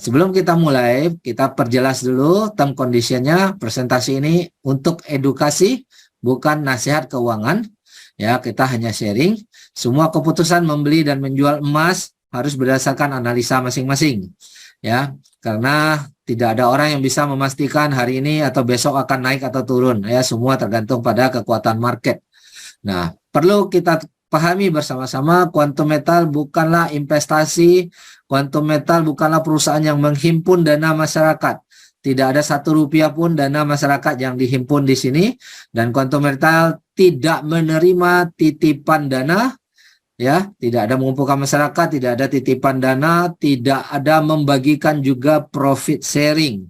sebelum kita mulai, kita perjelas dulu term conditionnya. Presentasi ini untuk edukasi, bukan nasihat keuangan. Ya, kita hanya sharing. Semua keputusan membeli dan menjual emas harus berdasarkan analisa masing-masing. Ya, karena tidak ada orang yang bisa memastikan hari ini atau besok akan naik atau turun. Ya, semua tergantung pada kekuatan market. Nah, perlu kita pahami bersama-sama, quantum metal bukanlah investasi, quantum metal bukanlah perusahaan yang menghimpun dana masyarakat. Tidak ada 1 rupiah pun dana masyarakat yang dihimpun di sini, dan quantum metal tidak menerima titipan dana, ya, tidak ada mengumpulkan masyarakat, tidak ada titipan dana, tidak ada membagikan juga profit sharing.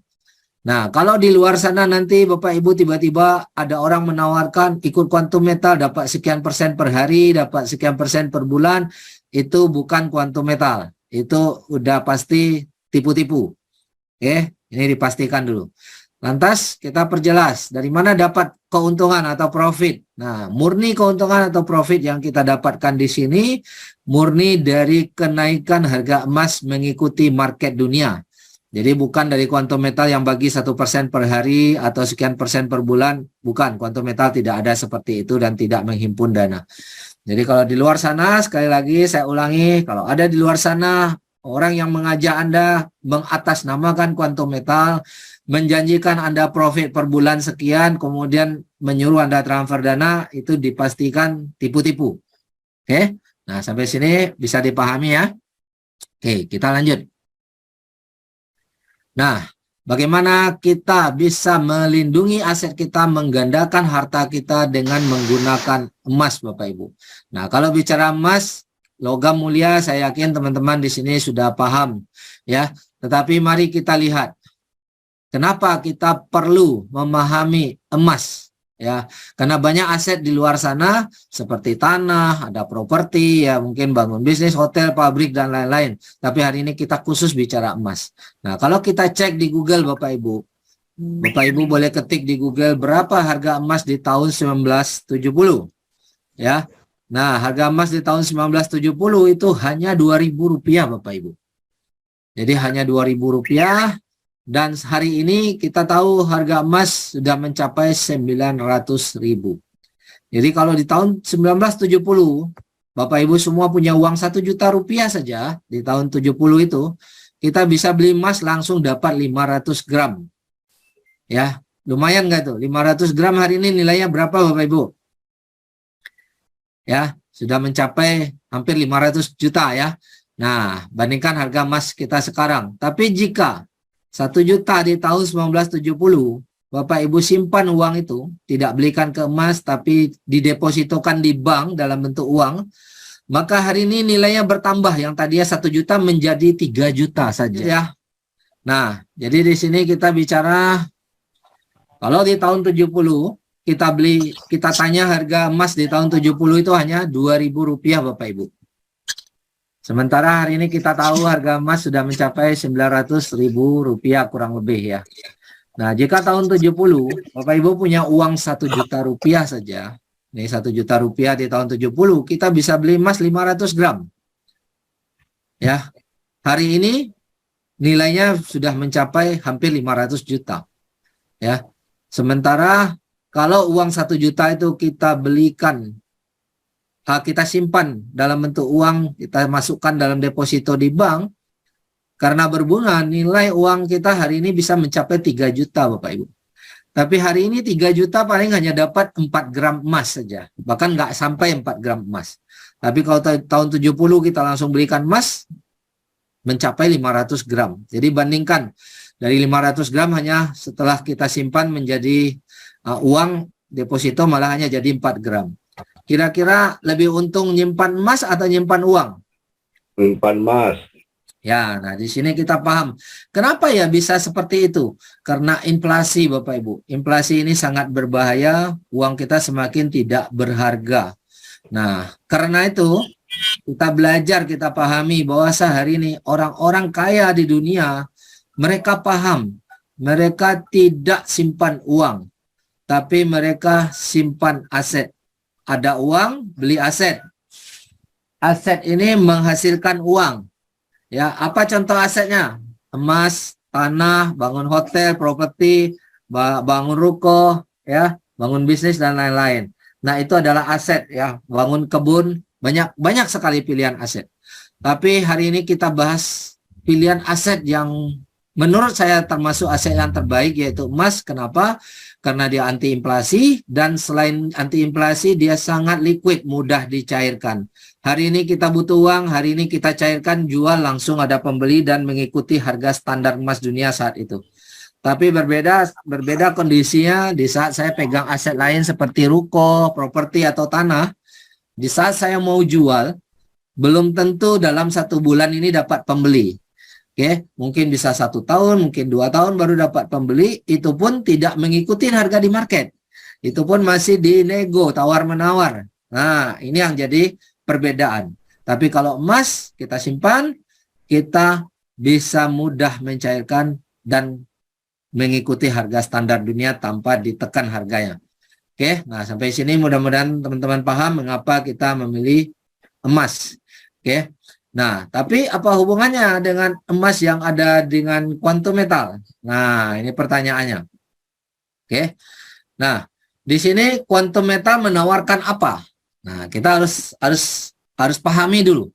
Nah, kalau di luar sana nanti Bapak Ibu tiba-tiba ada orang menawarkan ikut quantum metal dapat sekian persen per hari, dapat sekian persen per bulan, itu bukan quantum metal. Itu udah pasti tipu-tipu. Oke, ini dipastikan dulu. Lantas kita perjelas dari mana dapat keuntungan atau profit. Nah, murni keuntungan atau profit yang kita dapatkan di sini murni dari kenaikan harga emas mengikuti market dunia. Jadi bukan dari quantum metal yang bagi 1% per hari atau sekian persen per bulan. Bukan, quantum metal tidak ada seperti itu dan tidak menghimpun dana. Jadi kalau di luar sana, sekali lagi saya ulangi, kalau ada di luar sana orang yang mengajak Anda mengatasnamakan quantum metal, menjanjikan Anda profit per bulan sekian, kemudian menyuruh Anda transfer dana, itu dipastikan tipu-tipu. Oke, nah sampai sini bisa dipahami ya. Oke, kita lanjut. Nah, bagaimana kita bisa melindungi aset kita, menggandakan harta kita dengan menggunakan emas, Bapak Ibu. Nah, kalau bicara emas, logam mulia, saya yakin teman-teman di sini sudah paham, ya. Tetapi mari kita lihat, kenapa kita perlu memahami emas, ya. Karena banyak aset di luar sana, seperti tanah, ada properti, ya mungkin bangun bisnis, hotel, pabrik, dan lain-lain. Tapi hari ini kita khusus bicara emas. Nah, kalau kita cek di Google, Bapak Ibu boleh ketik di Google berapa harga emas di tahun 1970, ya. Nah, harga emas di tahun 1970 itu hanya Rp2.000, Bapak Ibu. Jadi hanya Rp2.000, dan hari ini kita tahu harga emas sudah mencapai 900.000. Jadi kalau di tahun 1970, Bapak Ibu semua punya uang 1 juta rupiah saja, di tahun 70 itu, kita bisa beli emas langsung dapat 500 gram. Ya, lumayan nggak tuh? 500 gram hari ini nilainya berapa, Bapak Ibu? Ya, sudah mencapai hampir 500 juta ya. Nah, bandingkan harga emas kita sekarang. Tapi jika 1 juta di tahun 1970, Bapak Ibu simpan uang itu, tidak belikan ke emas, tapi didepositokan di bank dalam bentuk uang, maka hari ini nilainya bertambah, yang tadinya 1 juta menjadi 3 juta saja. Ya. Nah, jadi di sini kita bicara, kalau di tahun 70, kita tanya harga emas di tahun 70 itu hanya Rp2.000, Bapak Ibu. Sementara hari ini kita tahu harga emas sudah mencapai Rp900.000 kurang lebih ya. Nah, jika tahun 70 Bapak Ibu punya uang 1 juta rupiah saja, nih 1 juta rupiah di tahun 70, kita bisa beli emas 500 gram. Ya, hari ini nilainya sudah mencapai hampir 500 juta. Ya, sementara kalau uang 1 juta itu kita belikan, kita simpan dalam bentuk uang, kita masukkan dalam deposito di bank, karena berbunga, nilai uang kita hari ini bisa mencapai 3 juta, Bapak Ibu. Tapi hari ini 3 juta paling hanya dapat 4 gram emas saja. Bahkan nggak sampai 4 gram emas. Tapi kalau tahun 70 kita langsung belikan emas, mencapai 500 gram. Jadi bandingkan, dari 500 gram hanya setelah kita simpan menjadi uang deposito malah hanya jadi 4 gram. Kira-kira lebih untung nyimpan emas atau nyimpan uang? Nyimpan emas. Ya, nah di sini kita paham. Kenapa ya bisa seperti itu? Karena inflasi, Bapak Ibu. Inflasi ini sangat berbahaya, uang kita semakin tidak berharga. Nah, karena itu kita belajar, kita pahami bahwa sehari ini orang-orang kaya di dunia, mereka paham, mereka tidak simpan uang, tapi mereka simpan aset. Ada uang, beli aset. Aset ini menghasilkan uang. Ya, apa contoh asetnya? emas, tanah, bangun hotel, properti, bangun ruko, ya, bangun bisnis dan lain-lain. Nah, itu adalah aset ya, bangun kebun, banyak sekali pilihan aset. Tapi hari ini kita bahas pilihan aset yang menurut saya termasuk aset yang terbaik, yaitu emas. Kenapa? Karena dia anti inflasi, dan selain anti inflasi dia sangat liquid, mudah dicairkan. Hari ini kita butuh uang, hari ini kita cairkan, jual, langsung ada pembeli dan mengikuti harga standar emas dunia saat itu. Tapi berbeda kondisinya di saat saya pegang aset lain seperti ruko, properti atau tanah. Di saat saya mau jual, belum tentu dalam 1 bulan ini dapat pembeli. Oke, mungkin bisa 1 tahun, mungkin 2 tahun baru dapat pembeli. Itu pun tidak mengikuti harga di market. Itu pun masih dinego, tawar-menawar. Nah, ini yang jadi perbedaan. Tapi kalau emas kita simpan, kita bisa mudah mencairkan dan mengikuti harga standar dunia tanpa ditekan harganya. Oke, nah sampai sini mudah-mudahan teman-teman paham mengapa kita memilih emas. Oke, nah tapi apa hubungannya dengan emas yang ada dengan kuantum metal? Nah, ini pertanyaannya. Oke, nah di sini kuantum metal menawarkan apa? Nah, kita harus pahami dulu.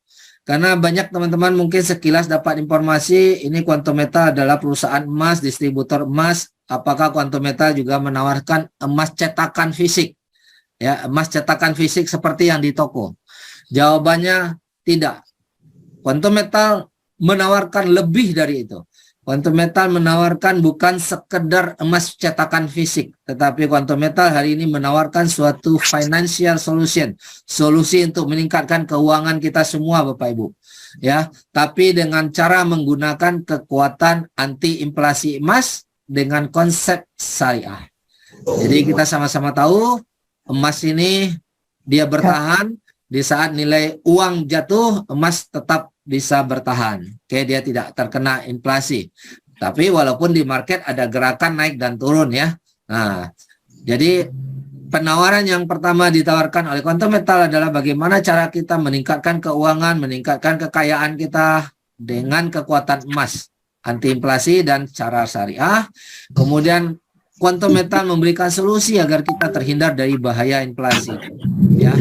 Karena banyak teman-teman mungkin sekilas dapat informasi ini Quantum Metal adalah perusahaan emas, distributor emas. Apakah Quantum Metal juga menawarkan emas cetakan fisik? Ya, emas cetakan fisik seperti yang di toko. Jawabannya tidak. Quantum Metal menawarkan lebih dari itu. Quantum Metal menawarkan bukan sekedar emas cetakan fisik, tetapi Quantum Metal hari ini menawarkan suatu financial solution, solusi untuk meningkatkan keuangan kita semua, Bapak Ibu. Ya, tapi dengan cara menggunakan kekuatan anti inflasi emas dengan konsep syariah. Jadi kita sama-sama tahu emas ini dia bertahan di saat nilai uang jatuh, emas tetap bisa bertahan. Oke, dia tidak terkena inflasi. Tapi walaupun di market ada gerakan naik dan turun ya. Nah, jadi penawaran yang pertama ditawarkan oleh Quantum Metal adalah bagaimana cara kita meningkatkan keuangan, meningkatkan kekayaan kita dengan kekuatan emas, anti inflasi dan cara syariah. Kemudian Quantum Metal memberikan solusi agar kita terhindar dari bahaya inflasi. Ya.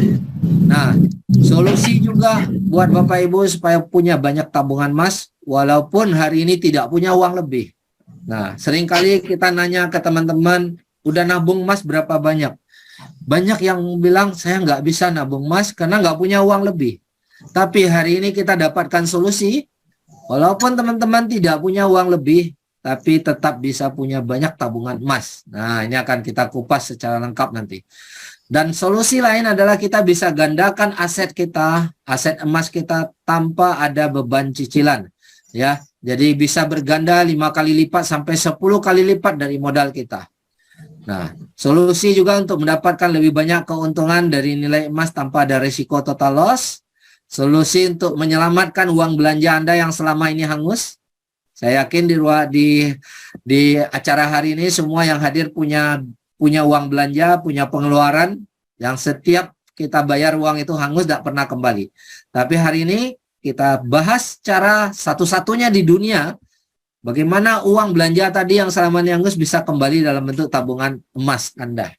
Nah, solusi juga buat Bapak Ibu supaya punya banyak tabungan emas walaupun hari ini tidak punya uang lebih. Nah, seringkali kita nanya ke teman-teman, udah nabung emas berapa banyak? Banyak yang bilang saya nggak bisa nabung emas karena nggak punya uang lebih. Tapi hari ini kita dapatkan solusi, walaupun teman-teman tidak punya uang lebih, tapi tetap bisa punya banyak tabungan emas. Nah, ini akan kita kupas secara lengkap nanti. Dan solusi lain adalah kita bisa gandakan aset kita, aset emas kita tanpa ada beban cicilan. Ya, jadi bisa berganda 5 kali lipat sampai 10 kali lipat dari modal kita. Nah, solusi juga untuk mendapatkan lebih banyak keuntungan dari nilai emas tanpa ada risiko total loss. Solusi untuk menyelamatkan uang belanja Anda yang selama ini hangus. Saya yakin di acara hari ini semua yang hadir punya uang belanja, punya pengeluaran yang setiap kita bayar uang itu hangus, tidak pernah kembali. Tapi hari ini kita bahas cara satu-satunya di dunia bagaimana uang belanja tadi yang selama ini hangus bisa kembali dalam bentuk tabungan emas Anda.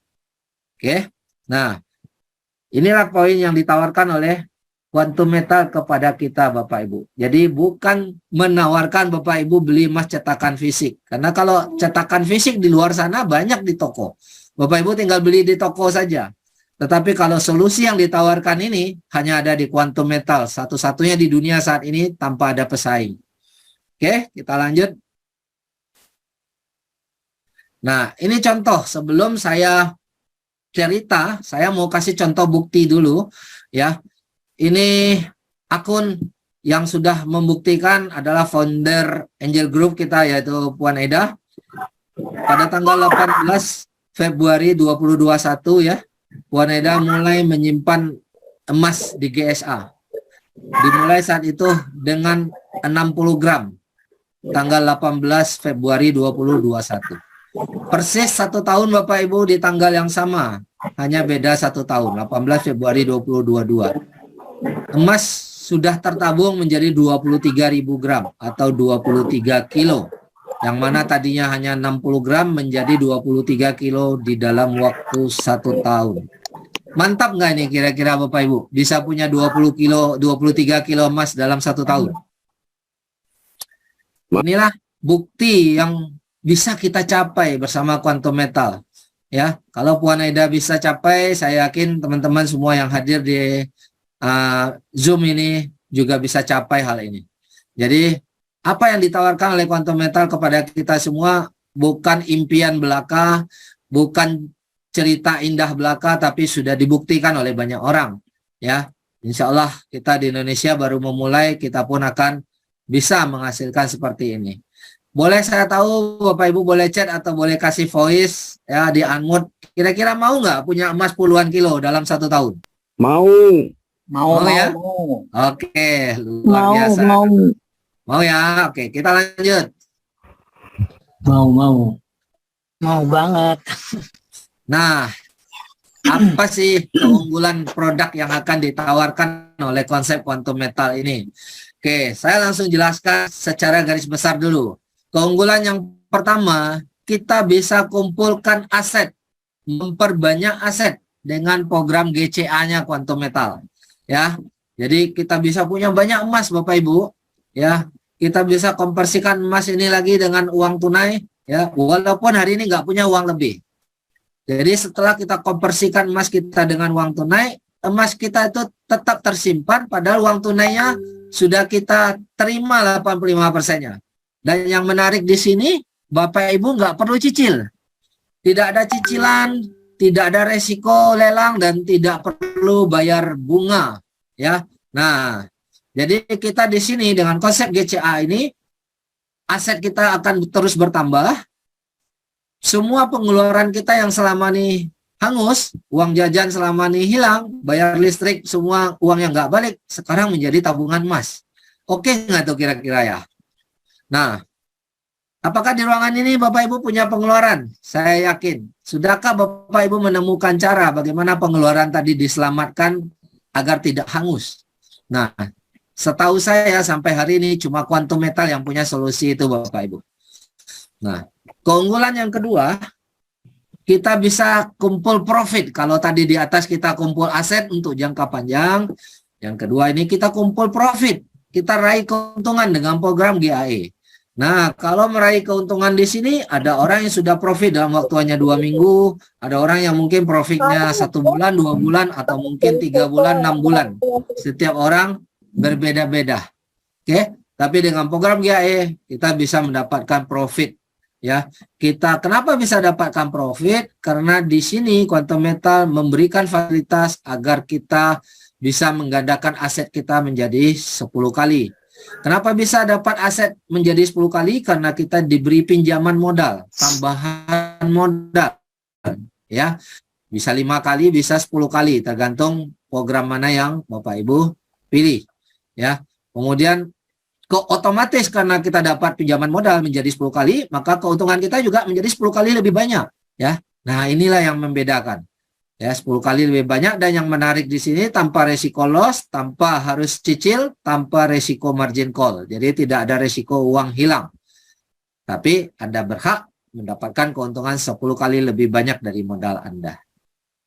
Oke, nah inilah poin yang ditawarkan oleh Quantum Metal kepada kita Bapak Ibu. Jadi bukan menawarkan Bapak Ibu beli emas cetakan fisik. Karena kalau cetakan fisik di luar sana banyak di toko. Bapak Ibu tinggal beli di toko saja. Tetapi kalau solusi yang ditawarkan ini hanya ada di Quantum Metal. Satu-satunya di dunia saat ini tanpa ada pesaing. Oke, kita lanjut. Nah, ini contoh. Sebelum saya cerita, saya mau kasih contoh bukti dulu. Ya. Ini akun yang sudah membuktikan adalah founder Angel Group kita yaitu Puan Eda. Pada tanggal 18 Februari 2021 ya, Puan Eda mulai menyimpan emas di GSA. Dimulai saat itu dengan 60 gram. Tanggal 18 Februari 2021. Persis 1 tahun Bapak Ibu di tanggal yang sama. Hanya beda 1 tahun, 18 Februari 2022. Emas sudah tertabung menjadi 23.000 gram atau 23 kilo. Yang mana tadinya hanya 60 gram menjadi 23 kilo di dalam waktu 1 tahun. Mantap nggak nih kira-kira Bapak Ibu? Bisa punya 20 kilo, 23 kilo emas dalam 1 tahun. Inilah bukti yang bisa kita capai bersama Quantum Metal. Ya, kalau Puan Aida bisa capai, saya yakin teman-teman semua yang hadir di Zoom ini juga bisa capai hal ini. Jadi, apa yang ditawarkan oleh Quantum Metal kepada kita semua bukan impian belaka, bukan cerita indah belaka, tapi sudah dibuktikan oleh banyak orang. Ya, insya Allah kita di Indonesia baru memulai, kita pun akan bisa menghasilkan seperti ini. Boleh saya tahu Bapak Ibu boleh chat atau boleh kasih voice ya di unmute. Kira-kira mau nggak punya emas puluhan kilo dalam 1 tahun? Mau. Mau ya? mau. Oke, luar biasa. Mau ya? Oke, kita lanjut. Mau banget. Nah, apa sih keunggulan produk yang akan ditawarkan oleh konsep Quantum Metal ini? Oke, saya langsung jelaskan secara garis besar dulu. Keunggulan yang pertama, kita bisa kumpulkan aset, memperbanyak aset dengan program GCA-nya Quantum Metal. Ya, jadi kita bisa punya banyak emas Bapak Ibu. Ya, kita bisa konversikan emas ini lagi dengan uang tunai. Ya, walaupun hari ini nggak punya uang lebih. Jadi setelah kita konversikan emas kita dengan uang tunai, emas kita itu tetap tersimpan, padahal uang tunainya sudah kita terima 85%-nya. Dan yang menarik di sini, Bapak Ibu nggak perlu cicil. Tidak ada cicilan, tidak ada resiko lelang, dan tidak perlu bayar bunga. Ya, nah, jadi kita di sini dengan konsep GCA ini, aset kita akan terus bertambah. Semua pengeluaran kita yang selama ini hangus, uang jajan selama ini hilang, bayar listrik, semua uang yang nggak balik, sekarang menjadi tabungan emas. Oke nggak tuh kira-kira ya? Nah, apakah di ruangan ini Bapak Ibu punya pengeluaran? Saya yakin. Sudahkah Bapak Ibu menemukan cara bagaimana pengeluaran tadi diselamatkan agar tidak hangus? Nah, setahu saya sampai hari ini cuma Quantum Metal yang punya solusi itu Bapak Ibu. Nah, keunggulan yang kedua, kita bisa kumpul profit. Kalau tadi di atas kita kumpul aset untuk jangka panjang, yang kedua ini kita kumpul profit. Kita raih keuntungan dengan program GAE. Nah, kalau meraih keuntungan di sini, ada orang yang sudah profit dalam waktu hanya 2 minggu, ada orang yang mungkin profitnya 1 bulan, 2 bulan, atau mungkin 3 bulan, 6 bulan. Setiap orang berbeda-beda. Oke, tapi dengan program GAE, kita bisa mendapatkan profit. Ya, kita kenapa bisa dapatkan profit? Karena di sini Quantum Metal memberikan fasilitas agar kita bisa menggandakan aset kita menjadi 10 kali. Kenapa bisa dapat aset menjadi 10 kali? Karena kita diberi pinjaman modal, tambahan modal. Ya, bisa 5 kali, bisa 10 kali, tergantung program mana yang Bapak Ibu pilih. Ya, kemudian otomatis karena kita dapat pinjaman modal menjadi 10 kali, maka keuntungan kita juga menjadi 10 kali lebih banyak. Ya, nah inilah yang membedakan. Ya, 10 kali lebih banyak, dan yang menarik di sini tanpa resiko loss, tanpa harus cicil, tanpa resiko margin call. Jadi tidak ada resiko uang hilang. Tapi Anda berhak mendapatkan keuntungan 10 kali lebih banyak dari modal Anda.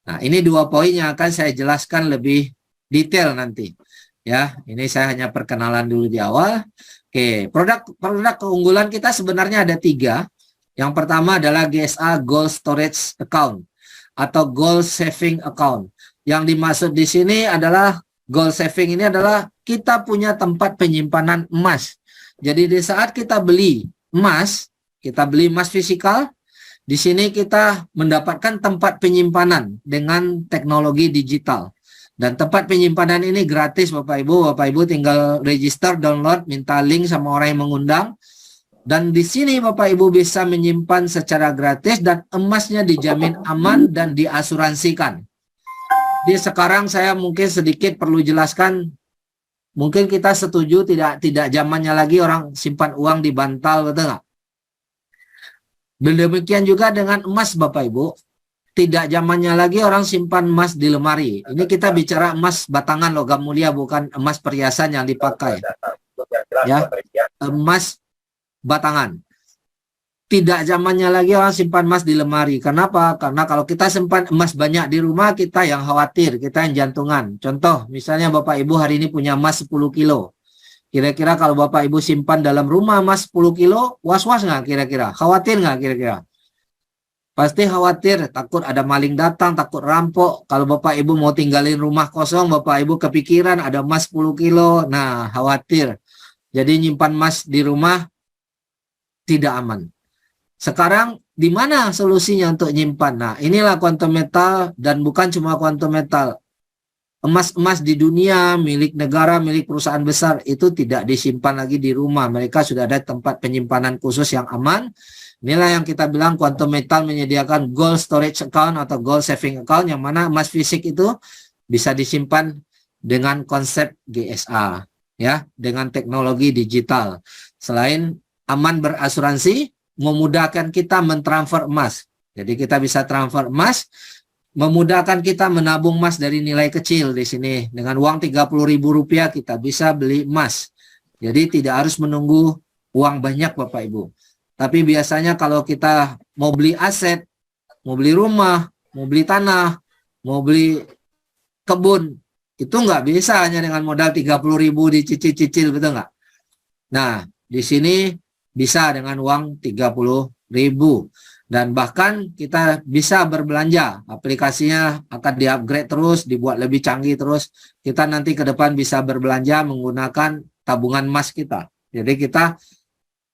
Nah, ini 2 poin yang akan saya jelaskan lebih detail nanti. Ya, ini saya hanya perkenalan dulu di awal. Oke, produk keunggulan kita sebenarnya ada 3. Yang pertama adalah GSA Gold Storage Account atau Gold Saving Account. Yang dimaksud di sini adalah Gold Saving ini adalah kita punya tempat penyimpanan emas. Jadi di saat kita beli emas fisikal, di sini kita mendapatkan tempat penyimpanan dengan teknologi digital. Dan tempat penyimpanan ini gratis Bapak Ibu. Bapak Ibu tinggal register, download, minta link sama orang yang mengundang. Dan di sini Bapak Ibu bisa menyimpan secara gratis dan emasnya dijamin aman dan diasuransikan. Jadi sekarang saya mungkin sedikit perlu jelaskan, mungkin kita setuju tidak zamannya lagi orang simpan uang di bantal, betul nggak? Demikian juga dengan emas Bapak Ibu. tidak zamannya lagi orang simpan emas di lemari. Ini kita bicara emas batangan logam mulia, bukan emas perhiasan yang dipakai. Ya, emas batangan. Tidak zamannya lagi orang simpan emas di lemari. Kenapa? Karena kalau kita simpan emas banyak di rumah, kita yang khawatir, kita yang jantungan. Contoh, misalnya Bapak Ibu hari ini punya emas 10 kilo. Kira-kira kalau Bapak Ibu simpan dalam rumah emas 10 kilo, was-was nggak kira-kira? Khawatir nggak kira-kira? Pasti khawatir, takut ada maling datang, takut rampok. Kalau Bapak Ibu mau tinggalin rumah kosong, Bapak Ibu kepikiran ada emas 10 kilo. Nah, khawatir. Jadi nyimpan emas di rumah tidak aman. Sekarang di mana solusinya untuk nyimpan? Nah, inilah quantum metal, dan bukan cuma quantum metal. Emas-emas di dunia, milik negara, milik perusahaan besar, itu tidak disimpan lagi di rumah. Mereka sudah ada tempat penyimpanan khusus yang aman. Inilah yang kita bilang quantum metal menyediakan gold storage account atau gold saving account, yang mana emas fisik itu bisa disimpan dengan konsep GSA, ya, dengan teknologi digital. Selain aman berasuransi, memudahkan kita mentransfer emas. Jadi kita bisa transfer emas, memudahkan kita menabung emas dari nilai kecil di sini. Dengan uang Rp30.000 kita bisa beli emas. Jadi tidak harus menunggu uang banyak Bapak Ibu. Tapi biasanya kalau kita mau beli aset, mau beli rumah, mau beli tanah, mau beli kebun, itu nggak bisa hanya dengan modal 30.000 dicicil-cicil, betul nggak? Nah, di sini bisa dengan uang 30.000, dan bahkan kita bisa berbelanja. Aplikasinya akan di-upgrade terus, dibuat lebih canggih terus. Kita nanti ke depan bisa berbelanja menggunakan tabungan emas kita. Jadi kita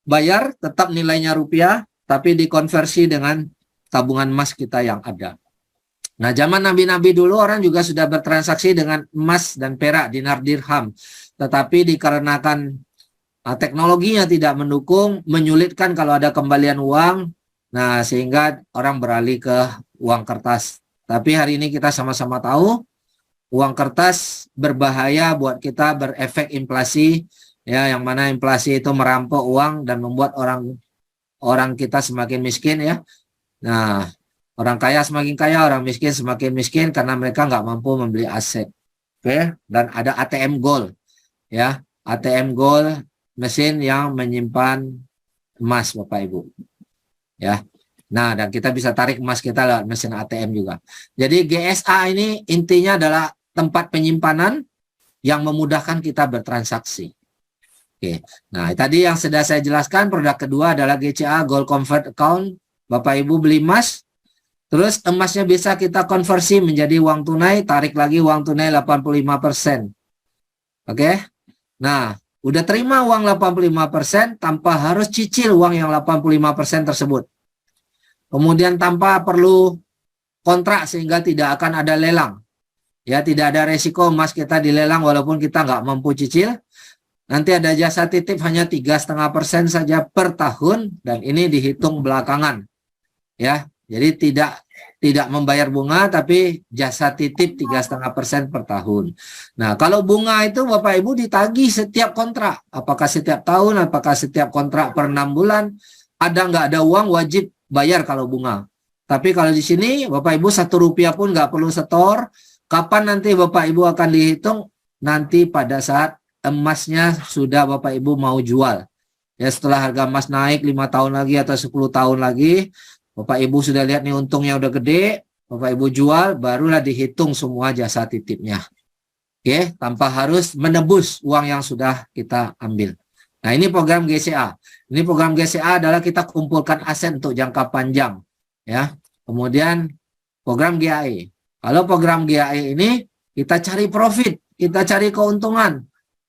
bayar tetap nilainya rupiah, tapi dikonversi dengan tabungan emas kita yang ada. Nah, zaman nabi-nabi dulu orang juga sudah bertransaksi dengan emas dan perak, dinar dirham. Tetapi dikarenakan teknologinya tidak mendukung, menyulitkan kalau ada kembalian uang, nah sehingga orang beralih ke uang kertas. Tapi hari ini kita sama-sama tahu, uang kertas berbahaya buat kita, berefek inflasi, ya, yang mana inflasi itu merampok uang dan membuat orang kita semakin miskin, ya. Nah, orang kaya semakin kaya, orang miskin semakin miskin karena mereka nggak mampu membeli aset. Oke, dan ada ATM Gold, ya, ATM Gold, mesin yang menyimpan emas Bapak Ibu, ya. Nah, dan kita bisa tarik emas kita lewat mesin ATM juga. Jadi GSA ini intinya adalah tempat penyimpanan yang memudahkan kita bertransaksi. Oke. Nah, tadi yang sudah saya jelaskan, produk kedua adalah GCA Gold Convert Account. Bapak Ibu beli emas, terus emasnya bisa kita konversi menjadi uang tunai, tarik lagi uang tunai 85%. Oke. Nah, udah terima uang 85% tanpa harus cicil uang yang 85% tersebut. Kemudian tanpa perlu kontrak sehingga tidak akan ada lelang. Ya, tidak ada resiko emas kita dilelang walaupun kita nggak mampu cicil. Nanti ada jasa titip hanya 3,5% saja per tahun, dan ini dihitung belakangan. Ya, jadi tidak membayar bunga, tapi jasa titip 3,5% per tahun. Nah, kalau bunga itu Bapak Ibu ditagih setiap kontrak. Apakah setiap tahun, apakah setiap kontrak per 6 bulan. Ada nggak ada uang wajib bayar kalau bunga. Tapi kalau di sini Bapak Ibu Rp1 pun nggak perlu setor. Kapan nanti Bapak Ibu akan dihitung? Nanti pada saat emasnya sudah Bapak Ibu mau jual. Ya, setelah harga emas naik 5 tahun lagi atau 10 tahun lagi, Bapak Ibu sudah lihat nih untungnya udah gede, Bapak Ibu jual, barulah dihitung semua jasa titipnya. Oke, tanpa harus menebus uang yang sudah kita ambil. Nah, ini program GCA. Ini program GCA adalah kita kumpulkan aset untuk jangka panjang, ya. Kemudian program GAE. Kalau program GAE ini kita cari profit, kita cari keuntungan.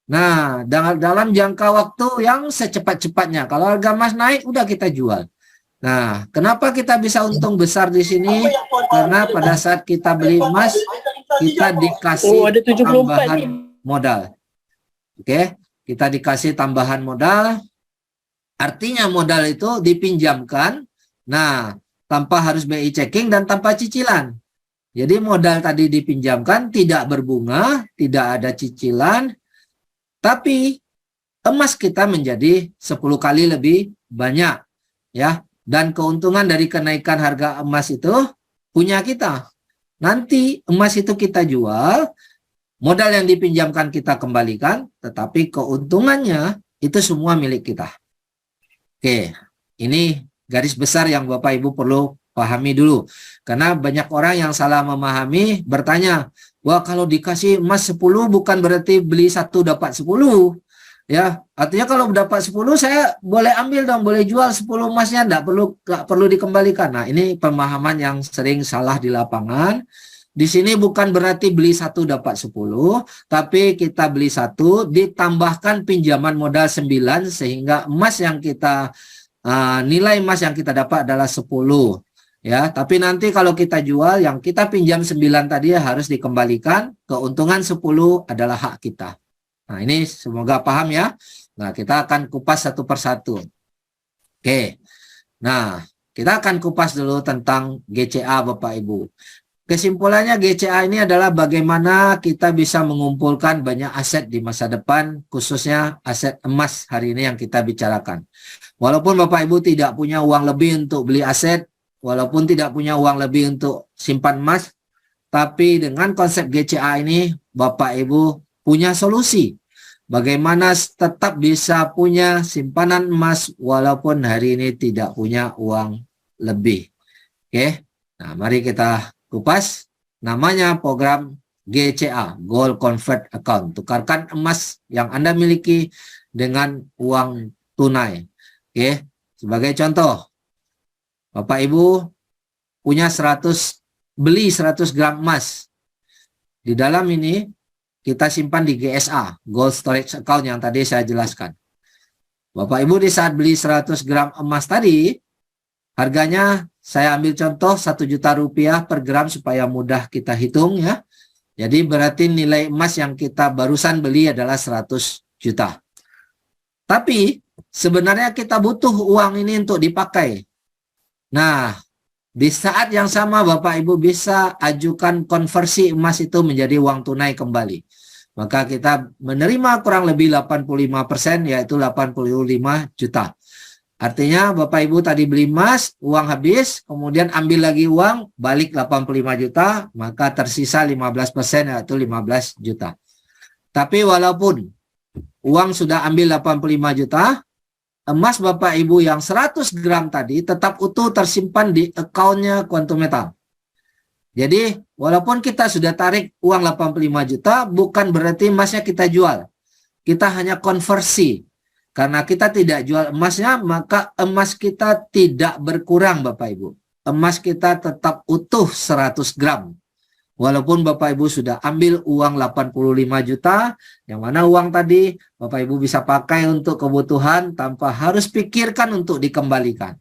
Nah, dalam jangka waktu yang secepat-cepatnya. Kalau harga emas naik, udah kita jual. Nah, kenapa kita bisa untung besar di sini? Karena pada saat kita beli emas, kita dikasih tambahan modal. Oke, kita dikasih tambahan modal. Artinya modal itu dipinjamkan, nah, tanpa harus BI checking dan tanpa cicilan. Jadi modal tadi dipinjamkan, tidak berbunga, tidak ada cicilan, tapi emas kita menjadi 10 kali lebih banyak, ya. Dan keuntungan dari kenaikan harga emas itu punya kita. Nanti emas itu kita jual, modal yang dipinjamkan kita kembalikan, tetapi keuntungannya itu semua milik kita. Oke, ini garis besar yang Bapak Ibu perlu pahami dulu. Karena banyak orang yang salah memahami, bertanya, wah kalau dikasih emas 10 bukan berarti beli 1 dapat 10. Ya, artinya kalau dapat 10 saya boleh ambil dong, boleh jual 10 emasnya, nggak perlu dikembalikan. Nah, ini pemahaman yang sering salah di lapangan. Di sini bukan berarti beli 1 dapat 10, tapi kita beli 1 ditambahkan pinjaman modal 9 sehingga emas yang kita nilai emas yang kita dapat adalah 10. Ya, tapi nanti kalau kita jual yang kita pinjam 9 tadi harus dikembalikan, keuntungan 10 adalah hak kita. Nah, ini semoga paham ya. Nah, kita akan kupas satu persatu. Oke. Nah, kita akan kupas dulu tentang GCA Bapak Ibu. Kesimpulannya GCA ini adalah bagaimana kita bisa mengumpulkan banyak aset di masa depan, khususnya aset emas hari ini yang kita bicarakan. Walaupun Bapak Ibu tidak punya uang lebih untuk beli aset, walaupun tidak punya uang lebih untuk simpan emas, tapi dengan konsep GCA ini Bapak Ibu punya solusi. Bagaimana tetap bisa punya simpanan emas walaupun hari ini tidak punya uang lebih. Oke, nah mari kita kupas. Namanya program GCA, Gold Convert Account. Tukarkan emas yang Anda miliki dengan uang tunai. Oke, sebagai contoh, Bapak Ibu punya beli 100 gram emas. Di dalam ini kita simpan di GSA, Gold Storage Account yang tadi saya jelaskan. Bapak Ibu di saat beli 100 gram emas tadi, harganya saya ambil contoh 1 juta rupiah per gram supaya mudah kita hitung ya. Jadi berarti nilai emas yang kita barusan beli adalah 100 juta. Tapi sebenarnya kita butuh uang ini untuk dipakai. Nah, di saat yang sama Bapak Ibu bisa ajukan konversi emas itu menjadi uang tunai kembali. Maka kita menerima kurang lebih 85%, yaitu 85 juta. Artinya Bapak Ibu tadi beli emas, uang habis, kemudian ambil lagi uang, balik 85 juta, maka tersisa 15%, yaitu 15 juta. Tapi walaupun uang sudah ambil 85 juta, emas Bapak Ibu yang 100 gram tadi tetap utuh tersimpan di akunnya Quantum Metal. Jadi walaupun kita sudah tarik uang 85 juta, bukan berarti emasnya kita jual. Kita hanya konversi. Karena kita tidak jual emasnya, maka emas kita tidak berkurang Bapak Ibu. Emas kita tetap utuh 100 gram. Walaupun Bapak Ibu sudah ambil uang 85 juta, yang mana uang tadi Bapak Ibu bisa pakai untuk kebutuhan tanpa harus pikirkan untuk dikembalikan.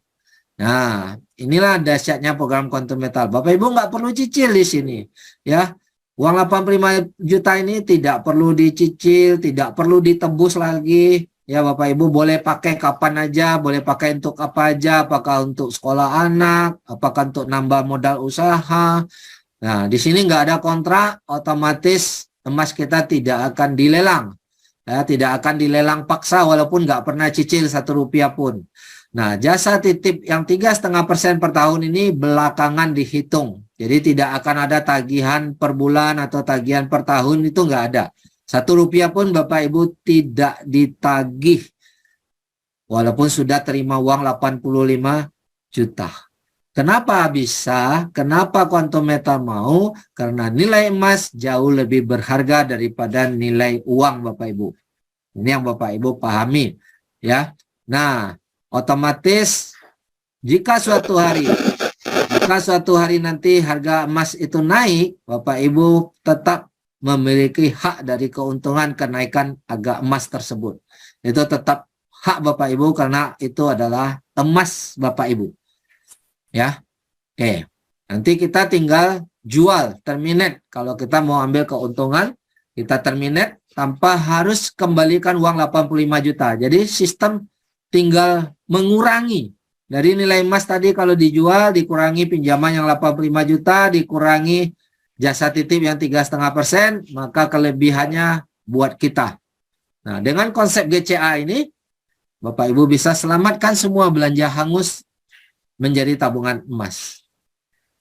Nah, inilah dahsyatnya program Quantum Metal. Bapak Ibu nggak perlu cicil di sini, ya. Uang 85 juta ini tidak perlu dicicil, tidak perlu ditebus lagi. Ya, Bapak Ibu boleh pakai kapan aja, boleh pakai untuk apa aja, apakah untuk sekolah anak, apakah untuk nambah modal usaha. Nah, di sini nggak ada kontrak, otomatis emas kita tidak akan dilelang. Ya, tidak akan dilelang paksa walaupun nggak pernah cicil 1 rupiah pun. Nah, jasa titip yang 3,5% per tahun ini belakangan dihitung. Jadi tidak akan ada tagihan per bulan atau tagihan per tahun, itu nggak ada. 1 rupiah pun Bapak Ibu tidak ditagih. Walaupun sudah terima uang 85 juta. Kenapa bisa? Kenapa Quantum Metal mau? Karena nilai emas jauh lebih berharga daripada nilai uang Bapak Ibu. Ini yang Bapak Ibu pahami. Ya. Nah, otomatis jika suatu hari nanti harga emas itu naik, Bapak Ibu tetap memiliki hak dari keuntungan kenaikan harga emas tersebut. Itu tetap hak Bapak Ibu karena itu adalah emas Bapak Ibu. Ya. Oke. Nanti kita tinggal jual, terminate. Kalau kita mau ambil keuntungan, kita terminate tanpa harus kembalikan uang 85 juta. Jadi sistem tinggal mengurangi dari nilai emas tadi, kalau dijual dikurangi pinjaman yang 85 juta, dikurangi jasa titip yang 3,5%, maka kelebihannya buat kita. Nah, dengan konsep GCA ini Bapak Ibu bisa selamatkan semua belanja hangus menjadi tabungan emas.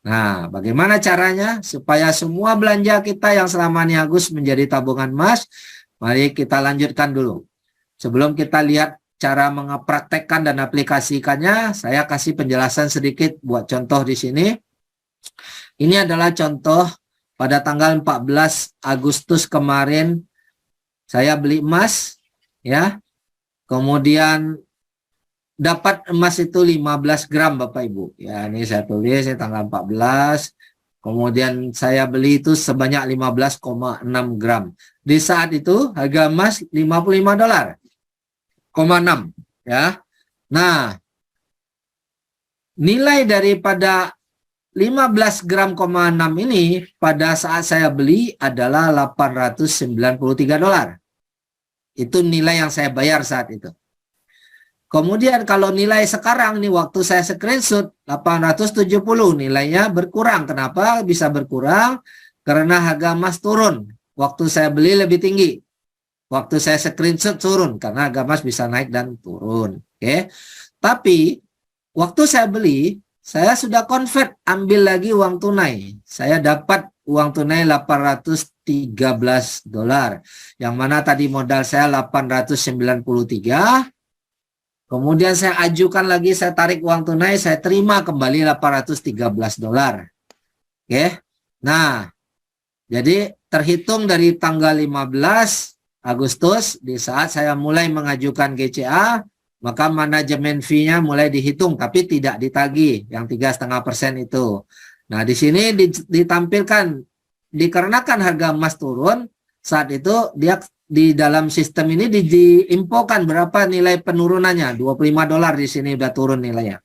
Nah, bagaimana caranya supaya semua belanja kita yang selama ini Agus menjadi tabungan emas? Mari kita lanjutkan dulu. Sebelum kita lihat cara mengapraktekkan dan aplikasikannya, saya kasih penjelasan sedikit buat contoh di sini. Ini adalah contoh pada tanggal 14 Agustus kemarin saya beli emas, ya. Kemudian dapat emas itu 15 gram Bapak Ibu. Ya, ini saya tulis ini tanggal 14. Kemudian saya beli itu sebanyak 15,6 gram. Di saat itu harga emas $55,6 ya. Nah, nilai daripada 15 gram, 6 ini pada saat saya beli adalah $893. Itu nilai yang saya bayar saat itu. Kemudian kalau nilai sekarang nih waktu saya screenshot 870 nilainya berkurang. Kenapa bisa berkurang? Karena harga emas turun. Waktu saya beli lebih tinggi. Waktu saya screenshot turun karena harga emas bisa naik dan turun. Oke. Tapi waktu saya beli, saya sudah convert, ambil lagi uang tunai. Saya dapat uang tunai $813. Yang mana tadi modal saya 893. Kemudian saya ajukan lagi, saya tarik uang tunai, saya terima kembali $813. Oke. Nah, jadi terhitung dari tanggal 15 Agustus, di saat saya mulai mengajukan GCA, maka manajemen fee-nya mulai dihitung, tapi tidak ditagih, yang 3,5% itu. Nah, di sini ditampilkan, dikarenakan harga emas turun, saat itu dia di dalam sistem ini diinfokan berapa nilai penurunannya. $25 di sini udah turun nilainya.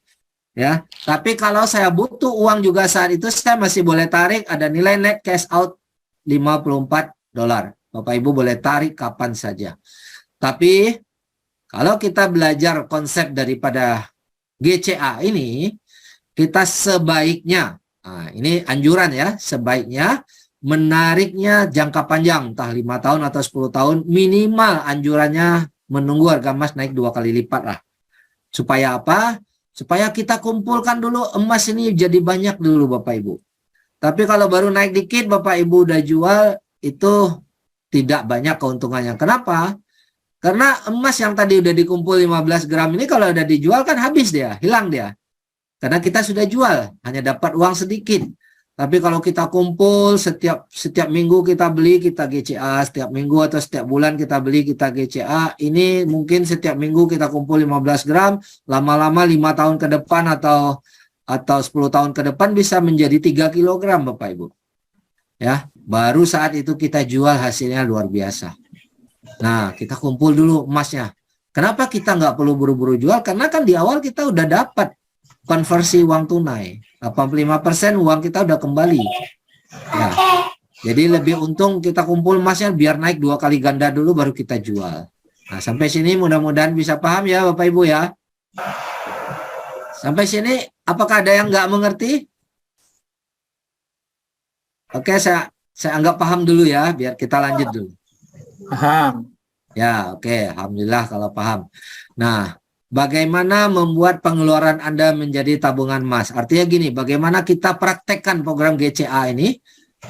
Ya, tapi kalau saya butuh uang juga saat itu saya masih boleh tarik, ada nilai net cash out $54. Bapak Ibu boleh tarik kapan saja. Tapi kalau kita belajar konsep daripada GCA ini, kita sebaiknya, nah ini anjuran ya, sebaiknya menariknya jangka panjang, entah 5 tahun atau 10 tahun, minimal anjurannya menunggu harga emas naik 2 kali lipat lah. Supaya apa? Supaya kita kumpulkan dulu emas ini jadi banyak dulu Bapak Ibu. Tapi kalau baru naik dikit Bapak Ibu udah jual, itu tidak banyak keuntungannya. Kenapa? Karena emas yang tadi udah dikumpul 15 gram ini kalau udah dijual kan habis dia, hilang dia. Karena kita sudah jual, hanya dapat uang sedikit. Tapi kalau kita kumpul setiap minggu kita beli, kita GCA, setiap minggu atau setiap bulan kita beli, kita GCA, ini mungkin setiap minggu kita kumpul 15 gram, lama-lama 5 tahun ke depan atau 10 tahun ke depan bisa menjadi 3 kilogram Bapak Ibu. Ya, baru saat itu kita jual, hasilnya luar biasa. Nah, kita kumpul dulu emasnya. Kenapa kita nggak perlu buru-buru jual? Karena kan di awal kita udah dapat konversi uang tunai. 85% uang kita udah kembali. Ya. Jadi lebih untung kita kumpul emasnya biar naik 2 kali ganda dulu baru kita jual. Nah, sampai sini mudah-mudahan bisa paham ya Bapak Ibu ya. Sampai sini apakah ada yang nggak mengerti? Oke, saya anggap paham dulu ya, biar kita lanjut dulu. Paham. Ya, oke. Alhamdulillah kalau paham. Nah, bagaimana membuat pengeluaran Anda menjadi tabungan emas? Artinya gini, bagaimana kita praktekkan program GCA ini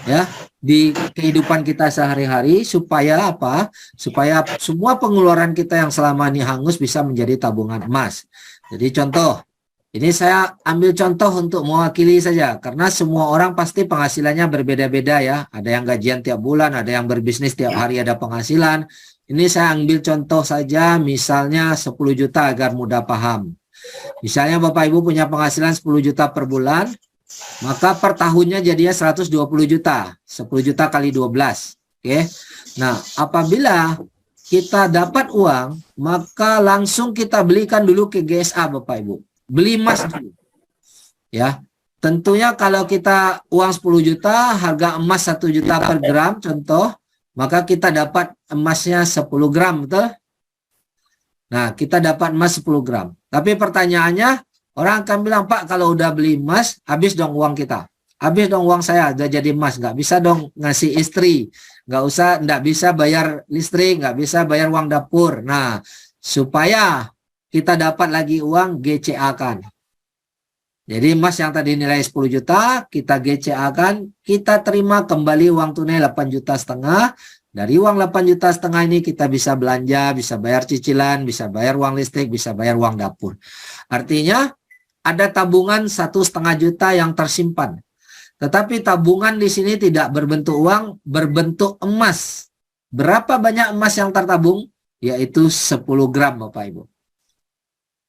ya di kehidupan kita sehari-hari supaya apa? Supaya semua pengeluaran kita yang selama ini hangus bisa menjadi tabungan emas. Jadi contoh, ini saya ambil contoh untuk mewakili saja karena semua orang pasti penghasilannya berbeda-beda ya. Ada yang gajian tiap bulan, ada yang berbisnis tiap hari ada penghasilan. Ini saya ambil contoh saja, misalnya 10 juta agar mudah paham. Misalnya Bapak Ibu punya penghasilan 10 juta per bulan, maka per tahunnya jadinya 120 juta. 10 juta kali 12. Oke. Nah, apabila kita dapat uang, maka langsung kita belikan dulu ke GSA Bapak Ibu. Beli emas dulu. Ya. Tentunya kalau kita uang 10 juta, harga emas 1 juta per gram, contoh, maka kita dapat emasnya 10 gram, betul? Nah, kita dapat emas 10 gram. Tapi pertanyaannya, orang akan bilang, Pak, kalau udah beli emas, habis dong uang kita. Habis dong uang saya, udah jadi emas. Nggak bisa dong ngasih istri. Nggak bisa bayar listrik, nggak bisa bayar uang dapur. Nah, supaya kita dapat lagi uang, GCA kan. Jadi emas yang tadi nilai 10 juta, kita GCA-kan, kita terima kembali uang tunai 8,5 juta. Dari uang 8,5 juta ini kita bisa belanja, bisa bayar cicilan, bisa bayar uang listrik, bisa bayar uang dapur. Artinya ada tabungan 1,5 juta yang tersimpan. Tetapi tabungan di sini tidak berbentuk uang, berbentuk emas. Berapa banyak emas yang tertabung? Yaitu 10 gram Bapak Ibu.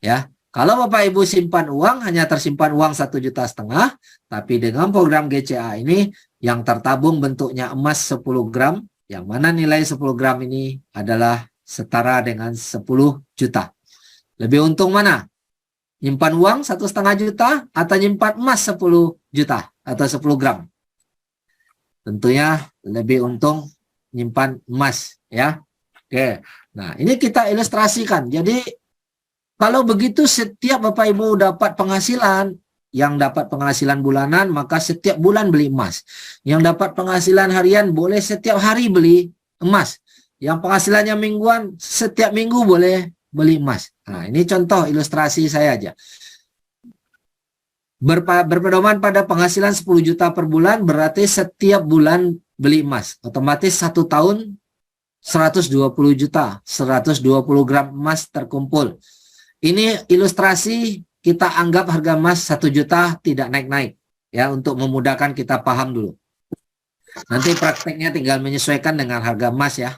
Ya. Kalau Bapak Ibu simpan uang, hanya tersimpan uang 1,5 juta, tapi dengan program GCA ini, yang tertabung bentuknya emas 10 gram, yang mana nilai 10 gram ini adalah setara dengan 10 juta. Lebih untung mana? Nyimpan uang 1,5 juta atau nyimpan emas 10 juta atau 10 gram? Tentunya lebih untung nyimpan emas, ya. Oke, nah ini kita ilustrasikan. Jadi kalau begitu setiap Bapak Ibu dapat penghasilan, yang dapat penghasilan bulanan maka setiap bulan beli emas. Yang dapat penghasilan harian boleh setiap hari beli emas. Yang penghasilannya mingguan setiap minggu boleh beli emas. Nah, ini contoh ilustrasi saya aja. Berpedoman pada penghasilan 10 juta per bulan berarti setiap bulan beli emas. Otomatis 1 tahun 120 juta, 120 gram emas terkumpul. Ini ilustrasi, kita anggap harga emas 1 juta tidak naik-naik, ya, untuk memudahkan kita paham dulu. Nanti prakteknya tinggal menyesuaikan dengan harga emas, ya.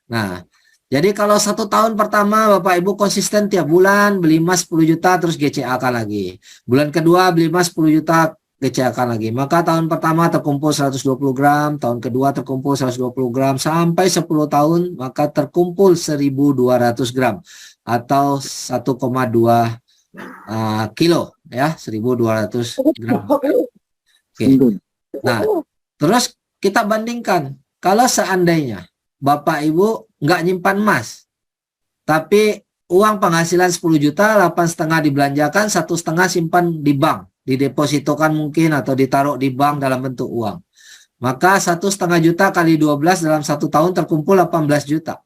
Nah, jadi kalau 1 tahun pertama Bapak Ibu konsisten tiap bulan beli emas 10 juta terus GCA-kan lagi. Bulan kedua beli emas 10 juta GCA-kan lagi. Maka tahun pertama terkumpul 120 gram, tahun kedua terkumpul 120 gram, sampai 10 tahun maka terkumpul 1.200 gram. Atau 1,2 kilo, ya, 1.200 gram. Oke. Nah, terus kita bandingkan, kalau seandainya Bapak Ibu nggak nyimpan emas, tapi uang penghasilan 10 juta, 8,5 dibelanjakan, 1,5 simpan di bank, didepositokan mungkin atau ditaruh di bank dalam bentuk uang. Maka 1,5 juta kali 12 dalam 1 tahun terkumpul 18 juta.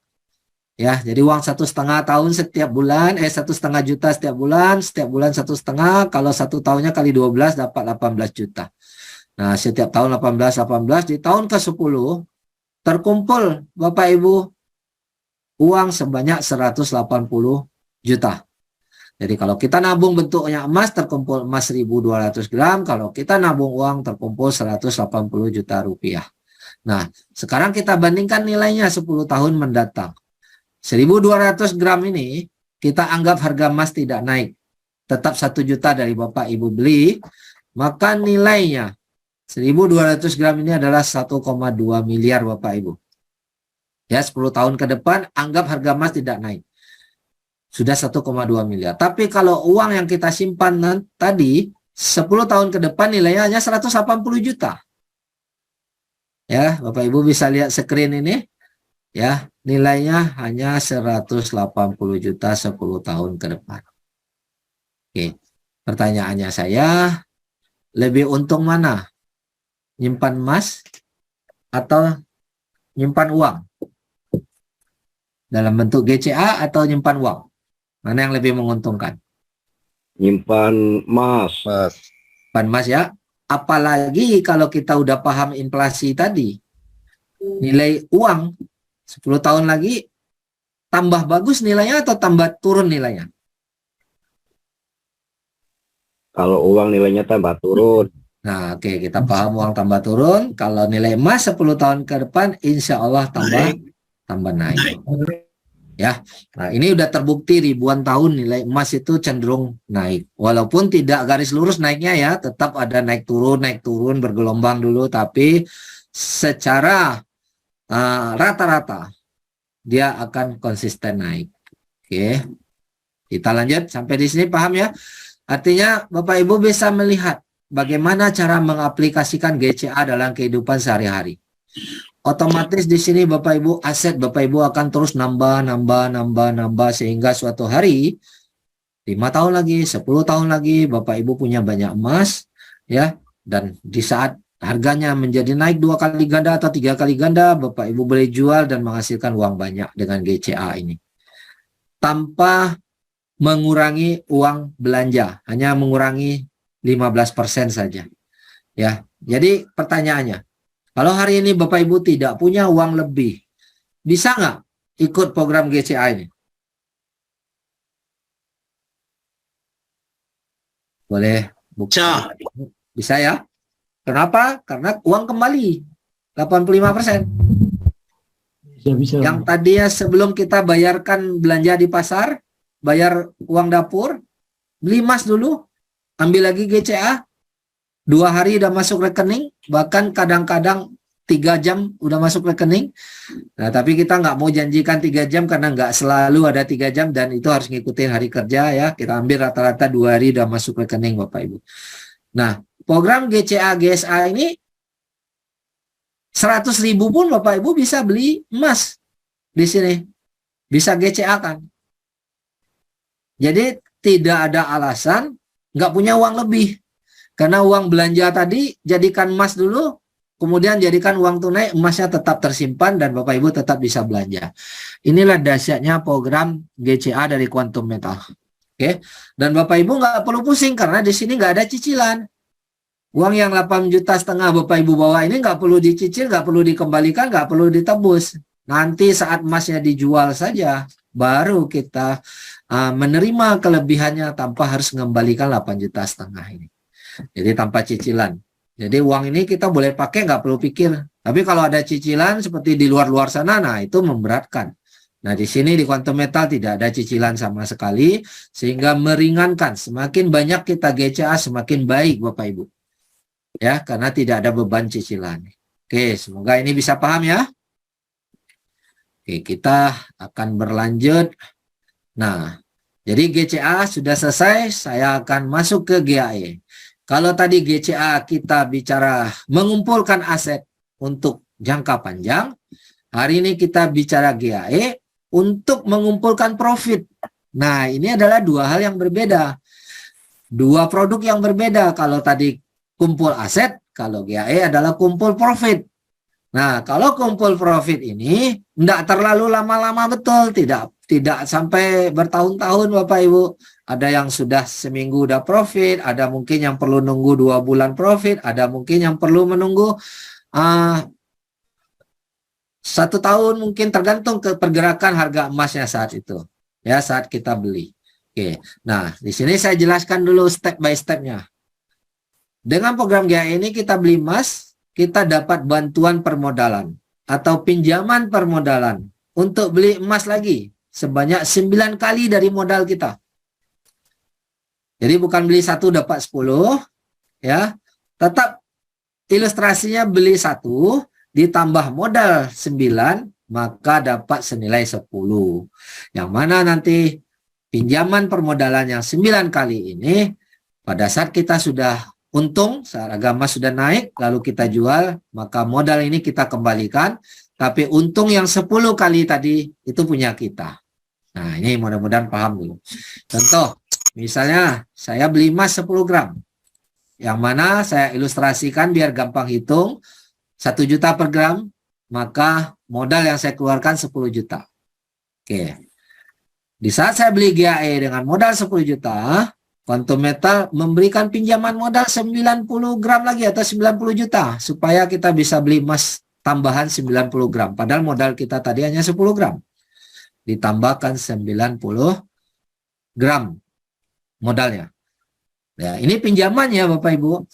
Ya, jadi uang 1,5 tahun setiap bulan, 1,5 juta setiap bulan 1,5, kalau 1 tahunnya kali 12 dapat 18 juta. Nah, setiap tahun 18, di tahun ke-10 terkumpul Bapak Ibu uang sebanyak 180 juta. Jadi kalau kita nabung bentuknya emas, terkumpul emas 1.200 gram, kalau kita nabung uang terkumpul 180 juta rupiah. Nah, sekarang kita bandingkan nilainya 10 tahun mendatang. 1.200 gram ini kita anggap harga emas tidak naik, tetap 1 juta dari Bapak Ibu beli, maka nilainya 1.200 gram ini adalah 1,2 miliar Bapak Ibu. Ya, 10 tahun ke depan anggap harga emas tidak naik, sudah 1,2 miliar. Tapi kalau uang yang kita simpan tadi 10 tahun ke depan nilainya hanya 180 juta. Ya, Bapak Ibu bisa lihat screen ini. Ya, nilainya hanya 180 juta 10 tahun ke depan. Oke, pertanyaannya saya, lebih untung mana? Nyimpan emas atau nyimpan uang? Dalam bentuk GCA atau nyimpan uang? Mana yang lebih menguntungkan? Nyimpan emas. Nyimpan emas, ya. Apalagi kalau kita udah paham inflasi tadi. Nilai uang 10 tahun lagi tambah bagus nilainya atau tambah turun nilainya? Kalau uang nilainya tambah turun. Nah, oke, kita paham uang tambah turun. Kalau nilai emas 10 tahun ke depan insya Allah tambah naik. Ya, nah ini udah terbukti ribuan tahun nilai emas itu cenderung naik. Walaupun tidak garis lurus naiknya, ya, tetap ada naik turun bergelombang dulu, tapi secara rata-rata dia akan konsisten naik. Oke, kita lanjut sampai di sini, paham ya? Artinya Bapak Ibu bisa melihat bagaimana cara mengaplikasikan GCA dalam kehidupan sehari-hari. Otomatis di sini Bapak Ibu, aset Bapak Ibu akan terus nambah sehingga suatu hari 5 tahun lagi, 10 tahun lagi Bapak Ibu punya banyak emas, ya, dan di saat harganya menjadi naik 2 kali ganda atau 3 kali ganda, Bapak Ibu boleh jual dan menghasilkan uang banyak dengan GCA ini. Tanpa mengurangi uang belanja, hanya mengurangi 15% saja. Ya, jadi pertanyaannya, kalau hari ini Bapak Ibu tidak punya uang lebih, bisa nggak ikut program GCA ini? Boleh buka. Bisa ya? Kenapa? Karena uang kembali 85%. Bisa. Yang tadinya sebelum kita bayarkan belanja di pasar, bayar uang dapur, beli emas dulu, ambil lagi GCA, 2 hari udah masuk rekening, bahkan kadang-kadang 3 jam udah masuk rekening. Nah, tapi kita nggak mau janjikan 3 jam karena nggak selalu ada 3 jam dan itu harus ngikutin hari kerja ya. Kita ambil rata-rata 2 hari udah masuk rekening Bapak Ibu. Nah, program GCA GSA ini 100.000 pun Bapak Ibu bisa beli emas di sini. Bisa GCA kan. Jadi tidak ada alasan nggak punya uang lebih. Karena uang belanja tadi jadikan emas dulu, kemudian jadikan uang tunai, emasnya tetap tersimpan dan Bapak Ibu tetap bisa belanja. Inilah dahsyatnya program GCA dari Quantum Metal. Oke. Dan Bapak Ibu nggak perlu pusing karena di sini nggak ada cicilan. Uang yang 8,5 juta Bapak Ibu bawa ini nggak perlu dicicil, nggak perlu dikembalikan, nggak perlu ditebus. Nanti saat emasnya dijual saja, baru kita menerima kelebihannya tanpa harus mengembalikan 8,5 juta ini. Jadi tanpa cicilan. Jadi uang ini kita boleh pakai, nggak perlu pikir. Tapi kalau ada cicilan seperti di luar-luar sana, nah itu memberatkan. Nah di sini di Quantum Metal tidak ada cicilan sama sekali, sehingga meringankan. Semakin banyak kita GCA, semakin baik Bapak Ibu. Ya, karena tidak ada beban cicilan. Oke, semoga ini bisa paham ya. Oke, kita akan berlanjut. Nah, jadi GCA sudah selesai, saya akan masuk ke GAE. Kalau tadi GCA kita bicara mengumpulkan aset untuk jangka panjang, hari ini kita bicara GAE untuk mengumpulkan profit. Nah, ini adalah 2 hal yang berbeda. 2 produk yang berbeda. Kalau tadi kumpul aset, kalau GAE adalah kumpul profit. Nah, kalau kumpul profit ini tidak terlalu lama-lama betul, tidak sampai bertahun-tahun Bapak Ibu. Ada yang sudah seminggu udah profit, ada mungkin yang perlu nunggu 2 bulan profit, ada mungkin yang perlu menunggu 1 tahun mungkin, tergantung ke pergerakan harga emasnya saat itu. Ya, saat kita beli. Oke. Nah, di sini saya jelaskan dulu step by stepnya. Dengan program GAE ini kita beli emas, kita dapat bantuan permodalan atau pinjaman permodalan untuk beli emas lagi sebanyak 9 kali dari modal kita. Jadi bukan beli 1 dapat 10 ya. Tetap ilustrasinya beli 1 ditambah modal 9 maka dapat senilai 10. Yang mana nanti pinjaman permodalan yang 9 kali ini pada saat kita sudah untung, saat harga emas sudah naik, lalu kita jual, maka modal ini kita kembalikan, tapi untung yang 10 kali tadi itu punya kita. Nah, ini mudah-mudahan paham dulu. Contoh, misalnya saya beli emas 10 gram, yang mana saya ilustrasikan biar gampang hitung, 1 juta per gram, maka modal yang saya keluarkan 10 juta. Oke. Di saat saya beli GAE dengan modal 10 juta, Quantum Metal memberikan pinjaman modal 90 gram lagi atau 90 juta supaya kita bisa beli emas tambahan 90 gram. Padahal modal kita tadi hanya 10 gram. Ditambahkan 90 gram modalnya. Ya, ini pinjamannya Bapak Ibu.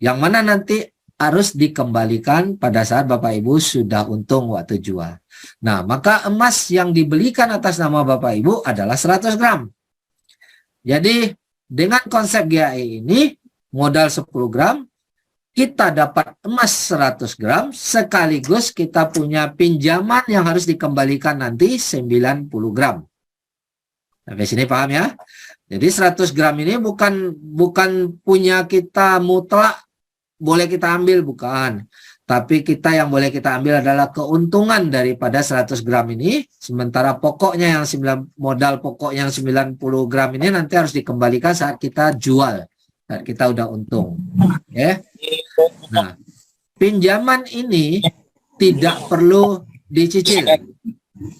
Yang mana nanti harus dikembalikan pada saat Bapak Ibu sudah untung waktu jual. Nah, maka emas yang dibelikan atas nama Bapak Ibu adalah 100 gram. Jadi dengan konsep GAE ini, modal 10 gram, kita dapat emas 100 gram, sekaligus kita punya pinjaman yang harus dikembalikan nanti 90 gram. Sampai sini paham ya? Jadi 100 gram ini bukan punya kita mutlak, boleh kita ambil, bukan. Tapi kita yang boleh kita ambil adalah keuntungan daripada 100 gram ini. Sementara pokoknya yang modal pokok yang 90 gram ini nanti harus dikembalikan saat kita jual. Saat kita udah untung. Ya. Nah, pinjaman ini tidak perlu dicicil.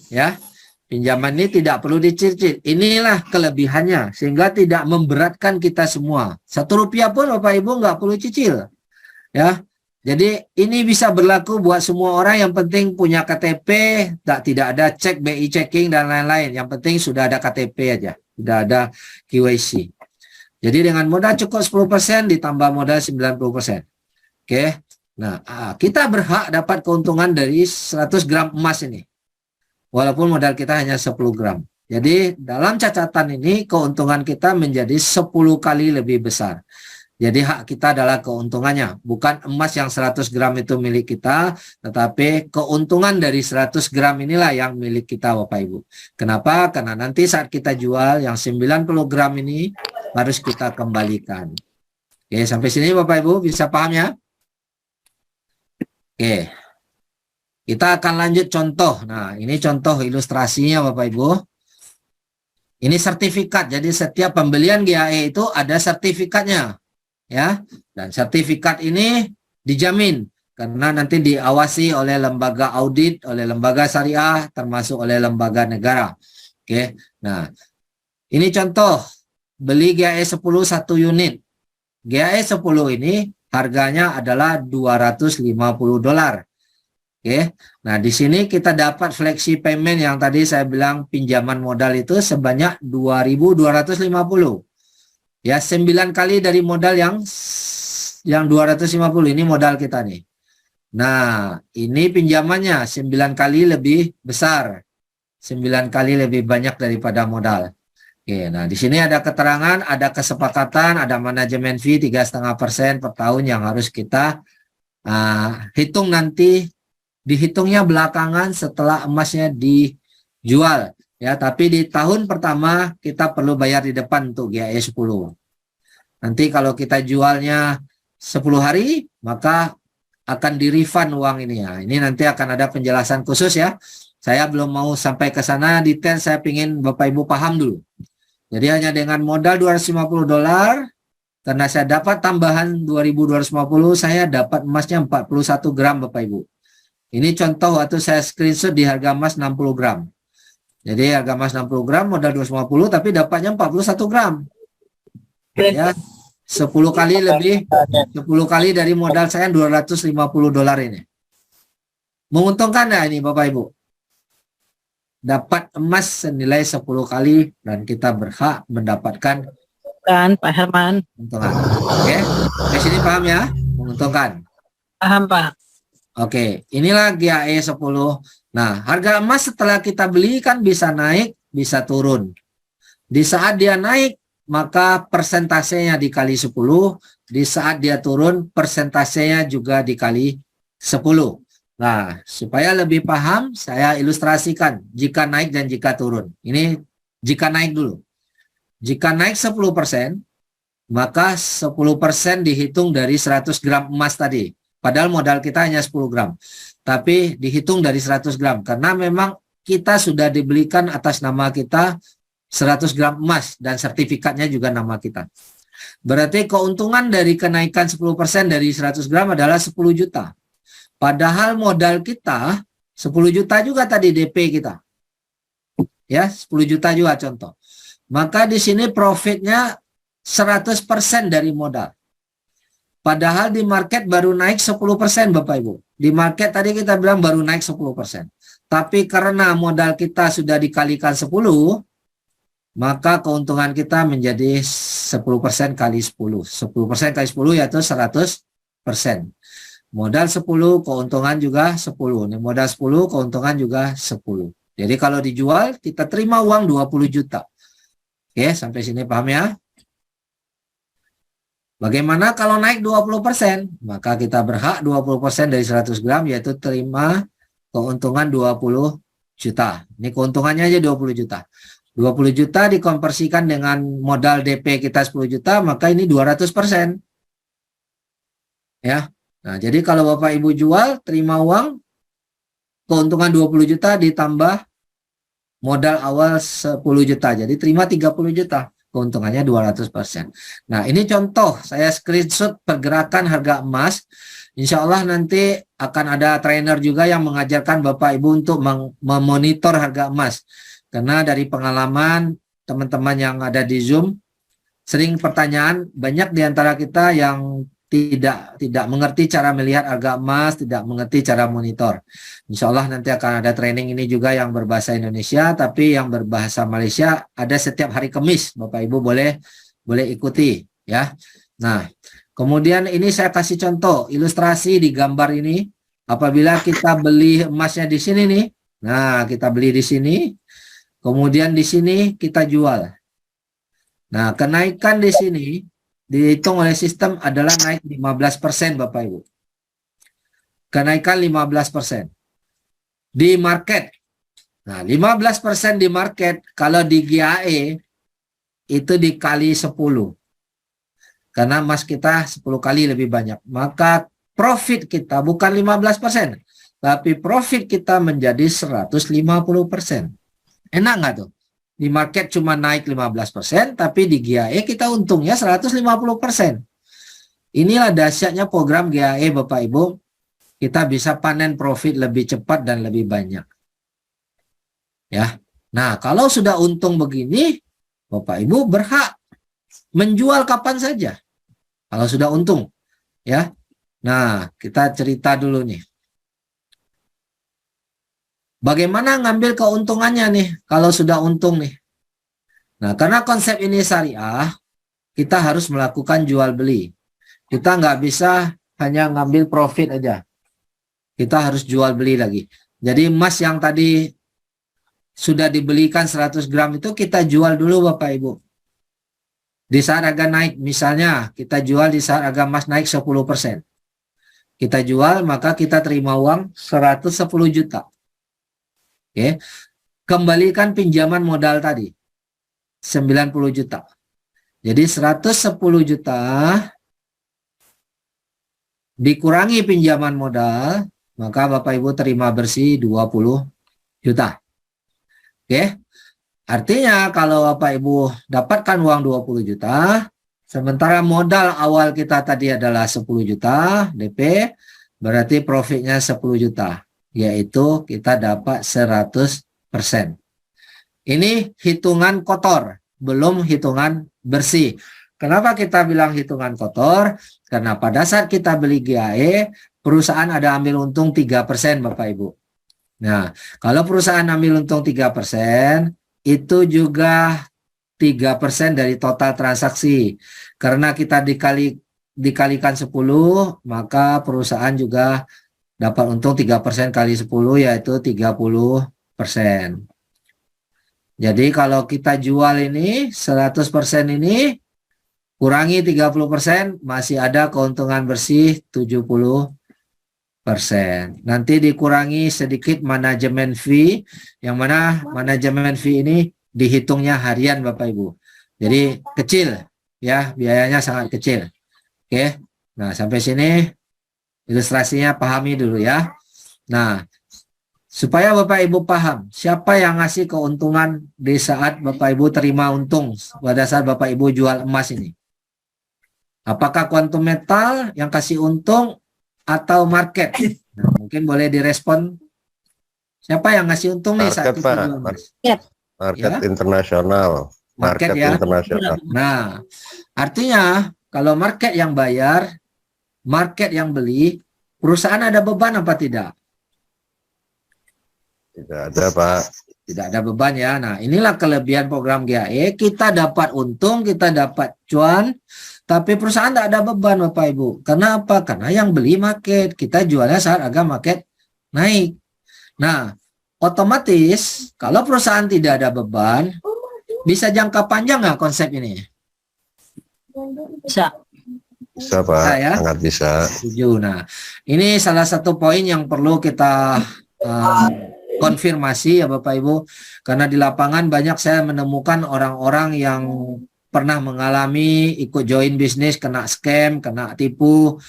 Ya. Pinjaman ini tidak perlu dicicil. Inilah kelebihannya, sehingga tidak memberatkan kita semua. 1 rupiah pun Bapak Ibu nggak perlu cicil. Ya, jadi ini bisa berlaku buat semua orang, yang penting punya KTP, tidak ada cek BI checking dan lain-lain. Yang penting sudah ada KTP aja, sudah ada KYC. Jadi dengan modal cukup 10% ditambah modal 90%. Oke. Nah, kita berhak dapat keuntungan dari 100 gram emas ini. Walaupun modal kita hanya 10 gram. Jadi dalam catatan ini keuntungan kita menjadi 10 kali lebih besar. Jadi hak kita adalah keuntungannya. Bukan emas yang 100 gram itu milik kita, tetapi keuntungan dari 100 gram inilah yang milik kita Bapak Ibu. Kenapa? Karena nanti saat kita jual yang 90 gram ini harus kita kembalikan. Oke, sampai sini Bapak Ibu bisa paham ya? Oke. Kita akan lanjut contoh. Nah, ini contoh ilustrasinya Bapak Ibu. Ini sertifikat. Jadi setiap pembelian GAE itu ada sertifikatnya. Ya. Dan sertifikat ini dijamin karena nanti diawasi oleh lembaga audit, oleh lembaga syariah, termasuk oleh lembaga negara. Oke. Nah, ini contoh beli GAE 10 1 unit. GAE 10 ini harganya adalah $250. Oke, nah di sini kita dapat flexi payment yang tadi saya bilang pinjaman modal itu sebanyak 2.250. Ya, 9 kali dari modal yang 250 ini modal kita nih. Nah, ini pinjamannya 9 kali lebih besar. 9 kali lebih banyak daripada modal. Oke, nah di sini ada keterangan, ada kesepakatan, ada manajemen fee 3,5% per tahun yang harus kita hitung nanti. Dihitungnya belakangan setelah emasnya dijual ya, tapi di tahun pertama kita perlu bayar di depan untuk GAE 10. Nanti kalau kita jualnya 10 hari maka akan di-refund uang ini ya. Ini nanti akan ada penjelasan khusus ya. Saya belum mau sampai ke sana detail, saya ingin Bapak Ibu paham dulu. Jadi hanya dengan modal $250 karena saya dapat tambahan 2.250, saya dapat emasnya 41 gram Bapak Ibu. Ini contoh waktu saya screenshot di harga emas 60 gram. Jadi harga emas 60 gram, modal 250, tapi dapatnya 41 gram. Ya, 10 kali lebih, 10 kali dari modal saya $250 ini. Menguntungkan ya ini Bapak Ibu? Dapat emas senilai 10 kali dan kita berhak mendapatkan Kan Pak Herman. keuntungan. Oke, di sini paham ya? Menguntungkan. Paham Pak. Oke, inilah GAE 10. Nah, harga emas setelah kita beli kan bisa naik, bisa turun. Di saat dia naik, maka persentasenya dikali 10. Di saat dia turun, persentasenya juga dikali 10. Nah, supaya lebih paham, saya ilustrasikan jika naik dan jika turun. Ini jika naik dulu. Jika naik 10%, maka 10% dihitung dari 100 gram emas tadi. Padahal modal kita hanya 10 gram. Tapi dihitung dari 100 gram. Karena memang kita sudah dibelikan atas nama kita 100 gram emas. Dan sertifikatnya juga nama kita. Berarti keuntungan dari kenaikan 10% dari 100 gram adalah 10 juta. Padahal modal kita 10 juta juga tadi DP kita. Ya, 10 juta juga contoh. Maka di sini profitnya 100% dari modal. Padahal di market baru naik 10% Bapak Ibu. Di market tadi kita bilang baru naik 10%. Tapi karena modal kita sudah dikalikan 10, maka keuntungan kita menjadi 10% kali 10. 10% kali 10 yaitu 100%. Modal 10, keuntungan juga 10. Ini modal 10, keuntungan juga 10. Jadi kalau dijual, kita terima uang 20 juta. Oke, sampai sini paham ya? Bagaimana kalau naik 20%? Maka kita berhak 20% dari 100 gram, yaitu terima keuntungan 20 juta. Ini keuntungannya aja 20 juta. 20 juta dikonversikan dengan modal DP kita 10 juta, maka ini 200%. Ya. Nah, jadi kalau Bapak Ibu jual, terima uang, keuntungan 20 juta ditambah modal awal 10 juta. Jadi terima 30 juta. Keuntungannya 200%. Nah, ini contoh saya screenshot pergerakan harga emas. Insya Allah nanti akan ada trainer juga yang mengajarkan Bapak Ibu untuk memonitor harga emas. karena dari pengalaman teman-teman yang ada di Zoom, sering pertanyaan, banyak di antara kita yang tidak mengerti cara melihat harga emas, tidak mengerti cara monitor. Insya Allah nanti akan ada training ini juga yang berbahasa Indonesia, tapi yang berbahasa Malaysia ada setiap hari Kamis. Bapak Ibu boleh ikuti ya. Nah, kemudian ini saya kasih contoh ilustrasi di gambar ini. Apabila kita beli emasnya di sini nih, nah kita beli di sini, kemudian di sini kita jual. Nah, kenaikan di sini dihitung oleh sistem adalah naik 15% Bapak Ibu. Kenaikan 15%. Di market. Nah, 15% di market kalau di GAE itu dikali 10. Karena emas kita 10 kali lebih banyak. Maka profit kita bukan 15%, tapi profit kita menjadi 150%. Enak nggak tuh? Di market cuma naik 15%, tapi di GAE kita untungnya 150%. Inilah dahsyatnya program GAE Bapak Ibu. Kita bisa panen profit lebih cepat dan lebih banyak. Ya. Nah, kalau sudah untung begini, Bapak Ibu berhak menjual kapan saja. Kalau sudah untung. Ya. Nah, kita cerita dulu nih. Bagaimana ngambil keuntungannya nih kalau sudah untung nih? Nah, karena konsep ini syariah, kita harus melakukan jual beli. Kita nggak bisa hanya ngambil profit aja. Kita harus jual beli lagi. Jadi emas yang tadi sudah dibelikan 100 gram itu kita jual dulu Bapak Ibu. Di saat harga naik, misalnya kita jual di saat harga emas naik 10%. Kita jual, maka kita terima uang 110 juta. Oke. Kembalikan pinjaman modal tadi 90 juta. Jadi 110 juta dikurangi pinjaman modal, maka Bapak Ibu terima bersih 20 juta. Oke. Artinya kalau Bapak Ibu dapatkan uang 20 juta, sementara modal awal kita tadi adalah 10 juta DP, berarti profitnya 10 juta. Yaitu kita dapat 100%. Ini hitungan kotor, belum hitungan bersih. Kenapa kita bilang hitungan kotor? Karena pada saat kita beli GAE, perusahaan ada ambil untung 3% Bapak Ibu. Nah, kalau perusahaan ambil untung 3%, itu juga 3% dari total transaksi. Karena kita dikalikan 10, maka perusahaan juga dapat untung 3% kali 10 yaitu 30%. Jadi kalau kita jual ini 100% ini kurangi 30%, masih ada keuntungan bersih 70%. Nanti dikurangi sedikit manajemen fee, yang mana manajemen fee ini dihitungnya harian Bapak Ibu. Jadi kecil ya, biayanya sangat kecil. Oke. Nah, sampai sini ilustrasinya pahami dulu ya. Nah, supaya Bapak Ibu paham siapa yang ngasih keuntungan di saat Bapak Ibu terima untung pada saat Bapak Ibu jual emas ini. Apakah Quantum Metal yang kasih untung atau market? Nah, mungkin boleh direspon. Siapa yang ngasih untung nih saat Market, Pak. jual emas? Market Ya. internasional. Market ya. Internasional. Nah, artinya kalau market yang bayar, market yang beli, perusahaan ada beban apa tidak? Tidak ada, Pak. Tidak ada beban ya. Nah, inilah kelebihan program GAE. Kita dapat untung, kita dapat cuan, tapi perusahaan tidak ada beban Bapak Ibu. Karena apa? Karena yang beli market. Kita jualnya saat harga market naik. Nah, otomatis kalau perusahaan tidak ada beban, bisa jangka panjang nggak konsep ini? Bisa. Bisa, Pak. Bisa, ya? Sangat bisa. Setuju. Nah, ini salah satu poin yang perlu kita konfirmasi ya Bapak Ibu, karena di lapangan banyak saya menemukan orang-orang yang pernah mengalami ikut join bisnis, kena scam, kena tipu.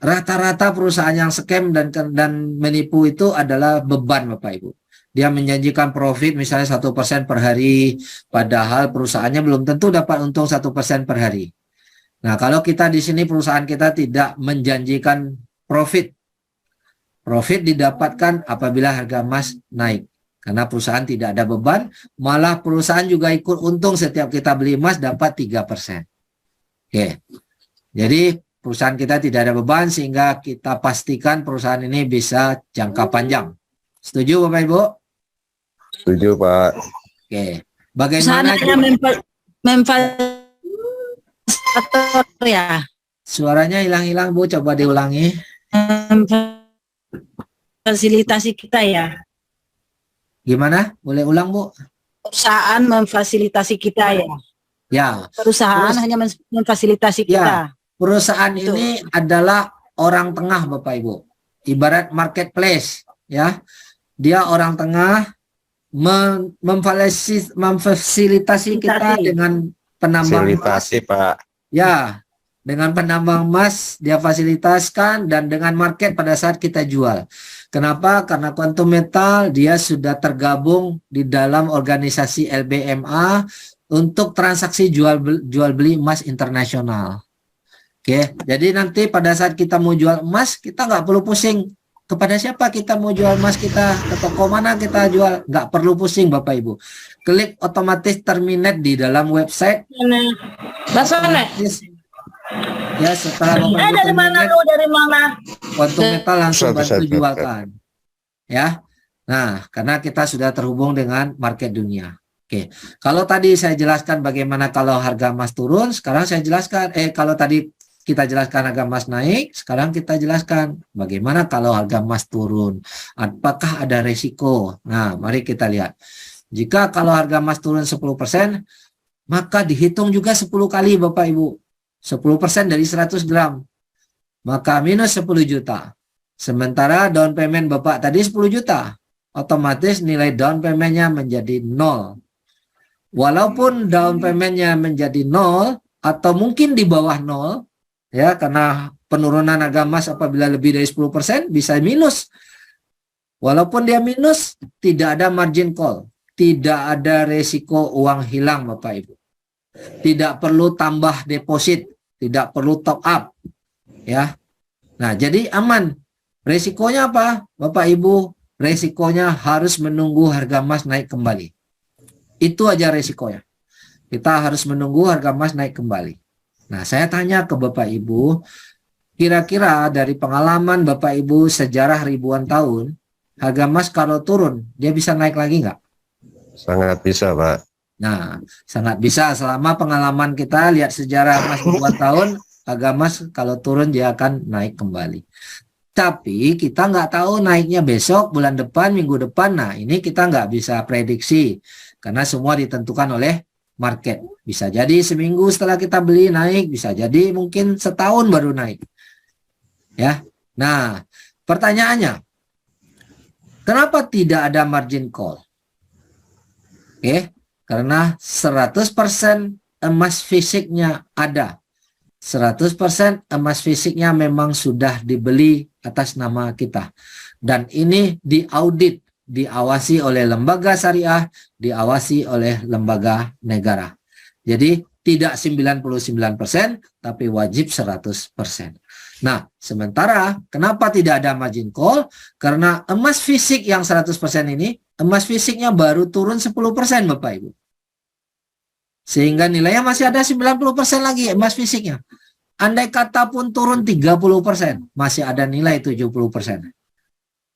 Rata-rata perusahaan yang scam dan menipu itu adalah beban Bapak Ibu. Dia menjanjikan profit misalnya 1% per hari, padahal perusahaannya belum tentu dapat untung 1% per hari. Nah, kalau kita di sini perusahaan kita tidak menjanjikan profit. Profit didapatkan apabila harga emas naik. Karena perusahaan tidak ada beban, malah perusahaan juga ikut untung setiap kita beli emas dapat 3%. Oke. Jadi perusahaan kita tidak ada beban sehingga kita pastikan perusahaan ini bisa jangka panjang. Setuju Bapak Ibu? Setuju, Pak. Oke. Perusahaan Bagaimana hanya memfasilitator ya. suaranya hilang-hilang Bu, coba diulangi. Fasilitasi kita ya. Gimana? Boleh ulang Bu? Perusahaan memfasilitasi kita ya. Ya, Perusahaan Terus- hanya memfasilitasi Ya. kita. perusahaan Betul. ini adalah orang tengah Bapak Ibu. Ibarat marketplace ya. Dia orang tengah memfasilitasi kita Fasilitasi. dengan penambang emas. Fasilitasi, Pak. Ya, dengan penambang emas dia fasilitaskan dan dengan market pada saat kita jual. Kenapa? Karena Quantum Metal dia sudah tergabung di dalam organisasi LBMA untuk transaksi jual beli emas internasional. Oke, jadi nanti pada saat kita mau jual emas kita nggak perlu pusing kepada siapa kita mau jual emas kita, ke toko mana kita jual, nggak perlu pusing Bapak Ibu. Klik otomatis terminate di dalam website. Otomatis, ya setelah Bapak Ibu Dari mana terminate, lu? Dari mana? Quantum Metal langsung Bisa, bantu bisa. jualkan. Ya. Nah, karena kita sudah terhubung dengan market dunia. Oke. Kalau tadi saya jelaskan bagaimana kalau harga emas turun, sekarang saya jelaskan kalau tadi kita jelaskan harga emas naik, sekarang kita jelaskan bagaimana kalau harga emas turun. Apakah ada resiko? Nah, mari kita lihat. Jika kalau harga emas turun 10%, maka dihitung juga 10 kali Bapak Ibu. 10% dari 100 gram. Maka minus 10 juta. Sementara down payment Bapak tadi 10 juta. Otomatis nilai down payment-nya menjadi 0. Walaupun down payment-nya menjadi 0 atau mungkin di bawah 0, ya karena penurunan harga emas apabila lebih dari 10% bisa minus. Walaupun dia minus, tidak ada margin call. Tidak ada resiko uang hilang Bapak Ibu. Tidak perlu tambah deposit, tidak perlu top up. Ya. Nah, jadi aman. Resikonya apa? Bapak Ibu, resikonya harus menunggu harga emas naik kembali. Itu aja resikonya. Kita harus menunggu harga emas naik kembali. Nah, saya tanya ke Bapak Ibu, kira-kira dari pengalaman Bapak Ibu sejarah ribuan tahun, harga emas kalau turun, dia bisa naik lagi nggak? Sangat bisa, Pak. Nah, sangat bisa. Selama pengalaman kita lihat sejarah emas ribuan tahun, harga emas kalau turun dia akan naik kembali. Tapi kita nggak tahu naiknya besok, bulan depan, minggu depan. Nah, ini kita nggak bisa prediksi karena semua ditentukan oleh market. Bisa jadi seminggu setelah kita beli naik, bisa jadi mungkin setahun baru naik. Ya. Nah, pertanyaannya, kenapa tidak ada margin call? Oke, karena 100% emas fisiknya ada. 100% emas fisiknya memang sudah dibeli atas nama kita. Dan ini diaudit, diawasi oleh lembaga syariah, diawasi oleh lembaga negara. Jadi tidak 99%, tapi wajib 100%. Nah, sementara kenapa tidak ada margin call? Karena emas fisik yang 100% ini, emas fisiknya baru turun 10% Bapak Ibu. Sehingga nilainya masih ada 90% lagi emas fisiknya. Andai kata pun turun 30%, masih ada nilai 70%.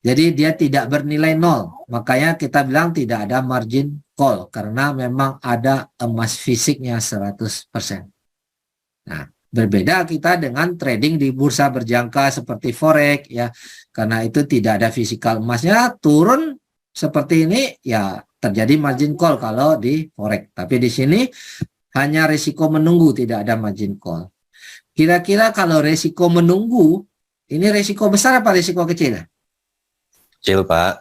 Jadi dia tidak bernilai 0. Makanya kita bilang tidak ada margin call. Karena memang ada emas fisiknya 100%. Nah, berbeda kita dengan trading di bursa berjangka seperti forex ya. Karena itu tidak ada fisikal emasnya, turun seperti ini ya terjadi margin call kalau di forex. Tapi di sini hanya risiko menunggu, tidak ada margin call. Kira-kira kalau risiko menunggu, ini risiko besar apa risiko kecil? Kecil, Pak.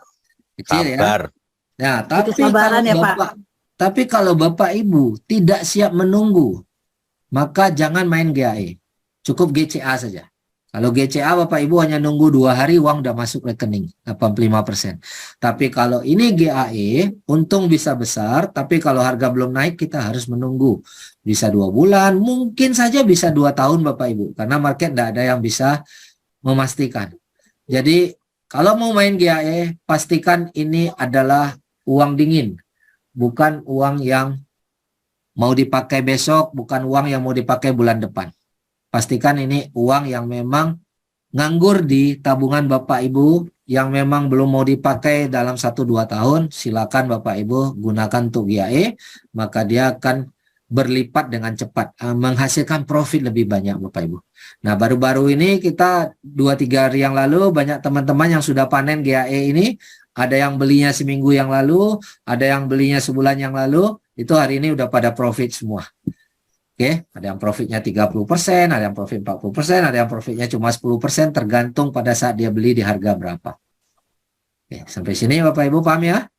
Kecil Sabar. ya. Nah, tapi kesabaran ya, Pak. kalau Bapak Ibu tidak siap menunggu, maka jangan main GAE. Cukup GCA saja. Kalau GCA Bapak Ibu hanya nunggu 2 hari uang udah masuk rekening 85%. Tapi kalau ini GAE untung bisa besar, tapi kalau harga belum naik kita harus menunggu. Bisa 2 bulan, mungkin saja bisa 2 tahun Bapak Ibu. Karena market tidak ada yang bisa memastikan. Jadi kalau mau main GAE pastikan ini adalah uang dingin, bukan uang yang mau dipakai besok, bukan uang yang mau dipakai bulan depan. Pastikan ini uang yang memang nganggur di tabungan Bapak Ibu, yang memang belum mau dipakai dalam 1-2 tahun. Silakan Bapak Ibu gunakan untuk GAE, maka dia akan berlipat dengan cepat, menghasilkan profit lebih banyak Bapak Ibu. Nah, baru-baru ini kita 2-3 hari yang lalu banyak teman-teman yang sudah panen GAE ini, ada yang belinya seminggu yang lalu, ada yang belinya sebulan yang lalu, itu hari ini udah pada profit semua. Oke, ada yang profitnya 30%, ada yang profit 40%, ada yang profitnya cuma 10%, tergantung pada saat dia beli di harga berapa. Oke, sampai sini Bapak Ibu paham ya?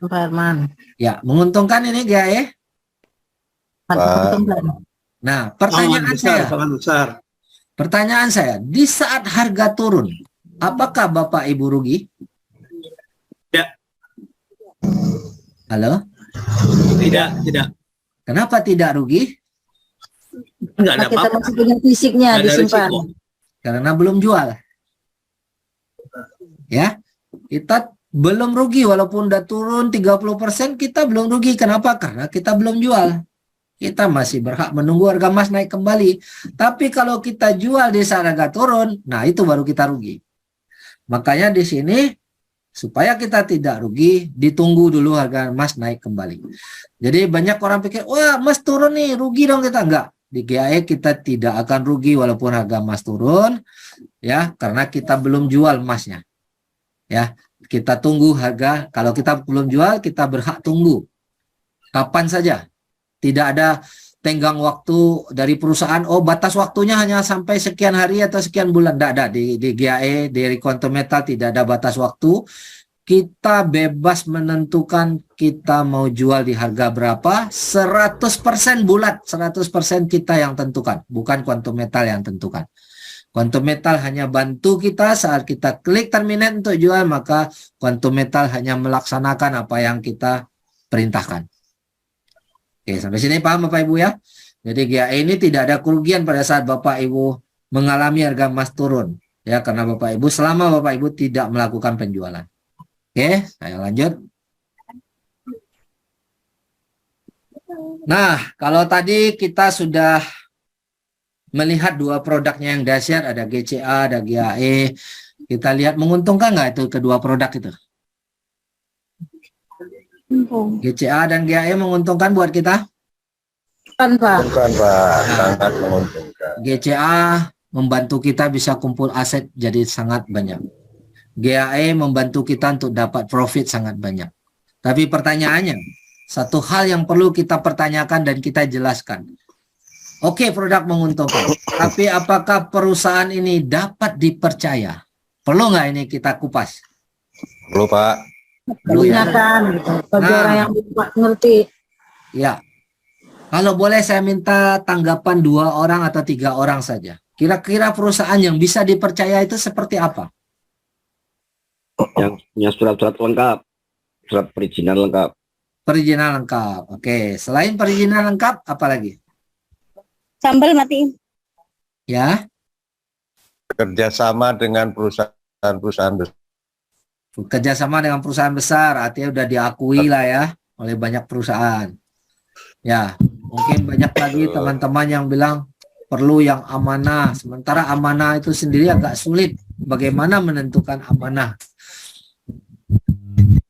Pak Herman. Ya, menguntungkan ini GAE. Nah, pertanyaan saya, di saat harga turun, apakah Bapak Ibu rugi? Tidak. Halo? Tidak. Kenapa tidak rugi? Enggak ada Kita apa-apa. masih punya fisiknya Nggak ada disimpan. risiko. Karena belum jual. Ya, kita belum rugi walaupun udah turun 30%, kita belum rugi. Kenapa? Karena kita belum jual. Kita masih berhak menunggu harga emas naik kembali. Tapi kalau kita jual di saat harga turun, nah itu baru kita rugi. Makanya di sini supaya kita tidak rugi, ditunggu dulu harga emas naik kembali. Jadi banyak orang pikir, wah emas turun nih, rugi dong kita. Enggak. Di GAE kita tidak akan rugi walaupun harga emas turun, ya, karena kita belum jual emasnya. Ya, kita tunggu harga. Kalau kita belum jual, kita berhak tunggu kapan saja. Tidak ada tenggang waktu dari perusahaan, oh batas waktunya hanya sampai sekian hari atau sekian bulan. Tidak ada. Di GAE, dari Quantum Metal tidak ada batas waktu. Kita bebas menentukan kita mau jual di harga berapa, 100% bulat, 100% kita yang tentukan, bukan Quantum Metal yang tentukan. Quantum Metal hanya bantu kita saat kita klik terminate untuk jual, maka Quantum Metal hanya melaksanakan apa yang kita perintahkan. Oke, sampai sini paham Bapak Ibu ya? Jadi GAE ini tidak ada kerugian pada saat Bapak Ibu mengalami harga emas turun. Ya, karena Bapak Ibu, selama Bapak Ibu tidak melakukan penjualan. Oke, saya lanjut. Nah, kalau tadi kita sudah melihat dua produknya yang dahsyat, ada GCA, ada GAE. Kita lihat menguntungkan nggak itu kedua produk itu? GCA dan GAE menguntungkan buat kita? Kan Pak. Bukan Pak, sangat menguntungkan. GCA membantu kita bisa kumpul aset jadi sangat banyak. GAE membantu kita untuk dapat profit sangat banyak. Tapi pertanyaannya, satu hal yang perlu kita pertanyakan dan kita jelaskan. Oke, produk menguntungkan. Tapi apakah perusahaan ini dapat dipercaya? Perlu nggak ini kita kupas? Perlu Pak. Perlu ya? Tanyakan gitu. Bagi Nah. orang yang tidak ngerti. Ya. Kalau boleh saya minta tanggapan 2 orang atau 3 orang saja. Kira-kira perusahaan yang bisa dipercaya itu seperti apa? Yang punya surat-surat lengkap, surat perizinan lengkap. Perizinan lengkap. Oke, selain perizinan lengkap, apa lagi? Sambal matiin. Ya, Kerjasama dengan perusahaan-perusahaan besar. kerjasama dengan perusahaan besar, artinya udah diakui lah ya oleh banyak perusahaan. Ya, mungkin banyak lagi teman-teman yang bilang perlu yang amanah. Sementara amanah itu sendiri agak sulit. Bagaimana menentukan amanah?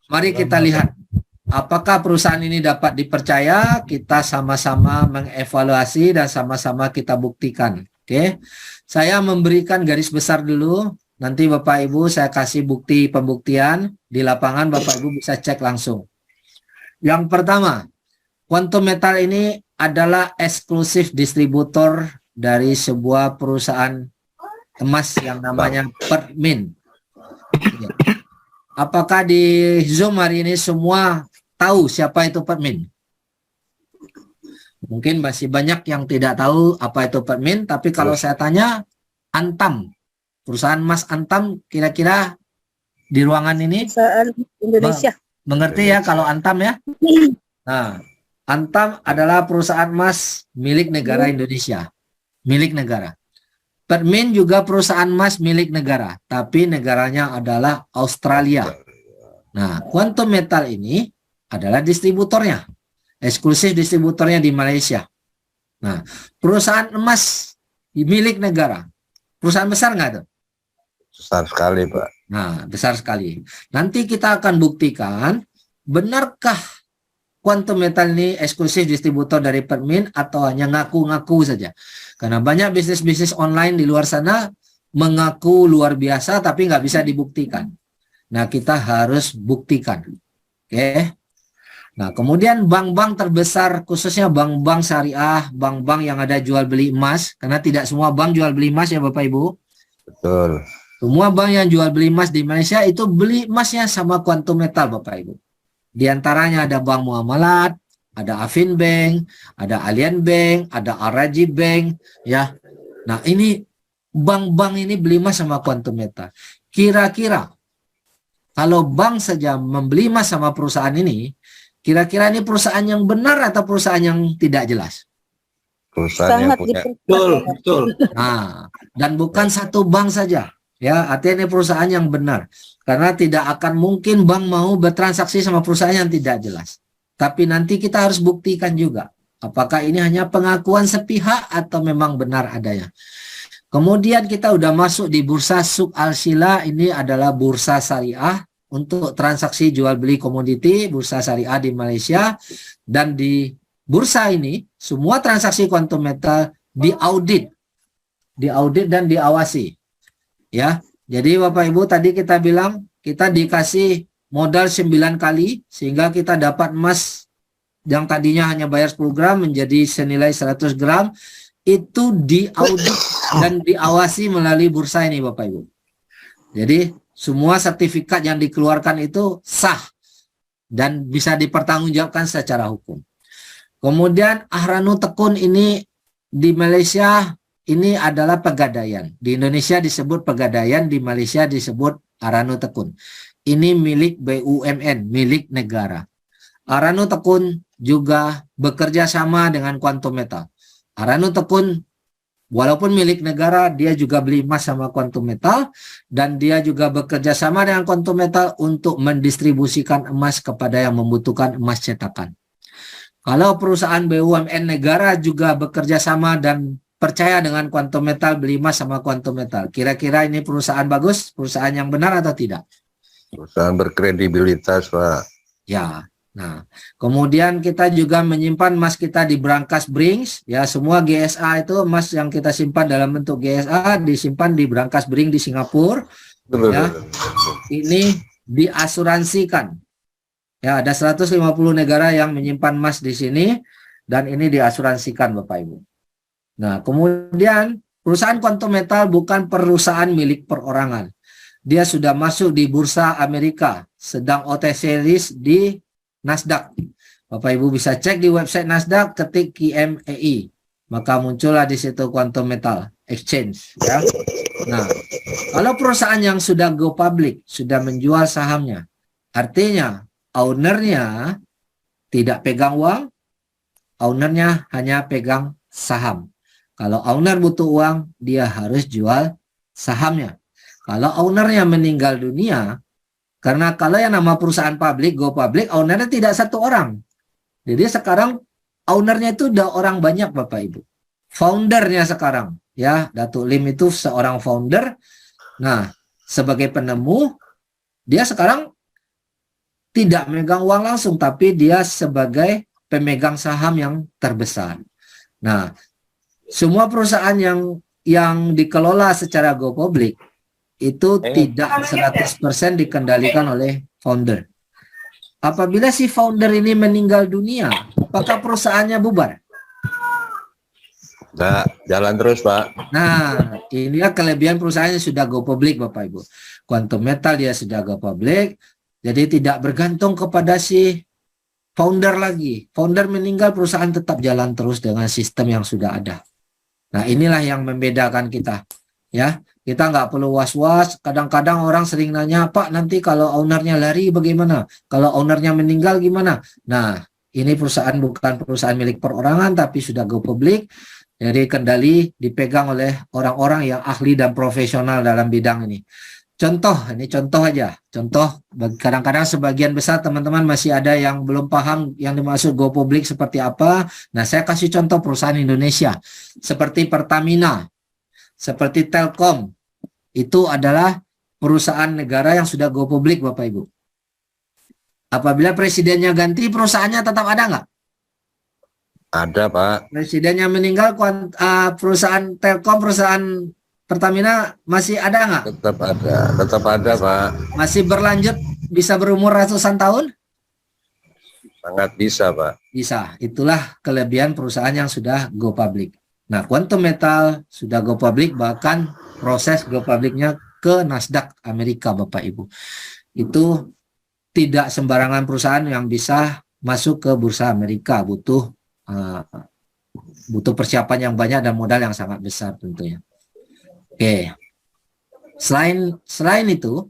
Mari kita lihat. Apakah perusahaan ini dapat dipercaya? Kita sama-sama mengevaluasi dan sama-sama kita buktikan. Oke, saya memberikan garis besar dulu. Nanti Bapak Ibu saya kasih bukti pembuktian di lapangan. Bapak Ibu bisa cek langsung. Yang pertama, Quantum Metal ini adalah eksklusif distributor dari sebuah perusahaan emas yang namanya Permin. Ya. Apakah di Zoom hari ini semua tahu siapa itu Permin? Mungkin masih banyak yang tidak tahu apa itu Permin, tapi kalau saya tanya Antam, perusahaan emas Antam, kira-kira di ruangan ini Perusahaan Indonesia. mengerti ya kalau Antam ya? Nah, Antam adalah perusahaan emas milik negara Indonesia, milik negara. Permin juga perusahaan emas milik negara, tapi negaranya adalah Australia. Nah, Quantum Metal ini adalah distributornya, eksklusif distributornya di Malaysia. Nah, perusahaan emas milik negara, perusahaan besar nggak tuh? Besar sekali, Pak. Nah, besar sekali. Nanti kita akan buktikan, benarkah Quantum Metal ini eksklusif distributor dari Permin atau hanya ngaku-ngaku saja. Karena banyak bisnis-bisnis online di luar sana mengaku luar biasa tapi nggak bisa dibuktikan. Nah, kita harus buktikan. Oke. Nah, kemudian bank-bank terbesar, khususnya bank-bank syariah, bank-bank yang ada jual beli emas, karena tidak semua bank jual beli emas ya Bapak Ibu. Betul. Semua bank yang jual beli emas di Malaysia itu beli emasnya sama Quantum Metal Bapak Ibu. Di antaranya ada Bank Muamalat, ada Afin Bank, ada Allianz Bank, ada Al-Rajhi Bank, ya. Nah, ini bank-bank ini beli emas sama Quantum Metal. Kira-kira kalau bank saja membeli emas sama perusahaan ini, kira-kira ini perusahaan yang benar atau perusahaan yang tidak jelas? Perusahaan yang Sangat punya Betul, betul. Nah, dan bukan satu bank saja. Ya, artinya ini perusahaan yang benar. Karena tidak akan mungkin bank mau bertransaksi sama perusahaan yang tidak jelas. Tapi nanti kita harus buktikan juga. Apakah ini hanya pengakuan sepihak atau memang benar adanya. Kemudian kita udah masuk di bursa Suk Al-Sila. Ini adalah bursa syariah untuk transaksi jual beli komoditi, bursa syariah di Malaysia. Dan di bursa ini, semua transaksi Quantum Metal diaudit dan diawasi. Ya, jadi Bapak Ibu tadi kita bilang kita dikasih modal 9 kali sehingga kita dapat emas yang tadinya hanya bayar 10 gram menjadi senilai 100 gram itu diaudit dan diawasi melalui bursa ini Bapak Ibu. Jadi semua sertifikat yang dikeluarkan itu sah dan bisa dipertanggungjawabkan secara hukum. Kemudian Ahranu Tekun ini di Malaysia ini adalah Pegadaian. Di Indonesia disebut Pegadaian, di Malaysia disebut Ahranu Tekun. Ini milik BUMN, milik negara. Ahranu Tekun juga bekerja sama dengan Quantum Metal. Ahranu Tekun walaupun milik negara, dia juga beli emas sama Quantum Metal dan dia juga bekerja sama dengan Quantum Metal untuk mendistribusikan emas kepada yang membutuhkan emas cetakan. Kalau perusahaan BUMN negara juga bekerja sama dan percaya dengan Quantum Metal, beli emas sama Quantum Metal. Kira-kira ini perusahaan bagus, perusahaan yang benar atau tidak? perusahaan berkredibilitas, Pak. Ya. Nah, kemudian kita juga menyimpan emas kita di Brankas Brings. Ya, semua GSA itu emas yang kita simpan dalam bentuk GSA disimpan di Brankas Brings di Singapura. Ya. Ini diasuransikan. Ya, ada 150 negara yang menyimpan emas di sini dan ini diasuransikan Bapak Ibu. Nah, kemudian perusahaan Quantum Metal bukan perusahaan milik perorangan. Dia sudah masuk di bursa Amerika, sedang OTC list di Nasdaq. Bapak Ibu bisa cek di website Nasdaq, ketik QMEI, maka muncullah di situ Quantum Metal Exchange. Ya. Nah, kalau perusahaan yang sudah go public, sudah menjual sahamnya, artinya ownernya tidak pegang uang, ownernya hanya pegang saham. Kalau owner butuh uang, dia harus jual sahamnya. Kalau ownernya meninggal dunia, karena kalau yang nama perusahaan publik, go public, ownernya tidak satu orang. Jadi sekarang ownernya itu udah orang banyak Bapak Ibu. Foundernya sekarang, ya, Datuk Lim itu seorang founder. Nah, sebagai penemu, dia sekarang tidak memegang uang langsung, tapi dia sebagai pemegang saham yang terbesar. Nah, semua perusahaan yang dikelola secara go public itu tidak 100% dikendalikan oleh founder. Apabila si founder ini meninggal dunia, apakah perusahaannya bubar? Nah, jalan terus, Pak. Nah, inilah kelebihan perusahaan yang sudah go public, Bapak Ibu. Quantum Metal dia sudah go public, jadi tidak bergantung kepada si founder lagi. Founder meninggal, perusahaan tetap jalan terus dengan sistem yang sudah ada. Nah, inilah yang membedakan kita. Ya, kita nggak perlu was-was. Kadang-kadang orang sering nanya, Pak, nanti kalau ownernya lari bagaimana? Kalau ownernya meninggal gimana? Nah, ini perusahaan bukan perusahaan milik perorangan, tapi sudah go public. Jadi kendali dipegang oleh orang-orang yang ahli dan profesional dalam bidang ini. contoh, ini contoh aja. Contoh, kadang-kadang sebagian besar teman-teman masih ada yang belum paham yang dimaksud go public seperti apa. Nah, saya kasih contoh perusahaan Indonesia. Seperti Pertamina, seperti Telkom. Itu adalah perusahaan negara yang sudah go public, Bapak Ibu. Apabila presidennya ganti, perusahaannya tetap ada nggak? Ada, Pak. Presidennya meninggal, perusahaan Telkom, perusahaan Pertamina masih ada nggak? Tetap ada, Pak. Masih berlanjut, bisa berumur ratusan tahun? Sangat bisa, Pak. Bisa. Itulah kelebihan perusahaan yang sudah go public. Nah, Quantum Metal sudah go public, bahkan proses go publicnya ke Nasdaq Amerika, Bapak Ibu. Itu tidak sembarangan perusahaan yang bisa masuk ke bursa Amerika, butuh persiapan yang banyak dan modal yang sangat besar tentunya. Oke. Selain itu,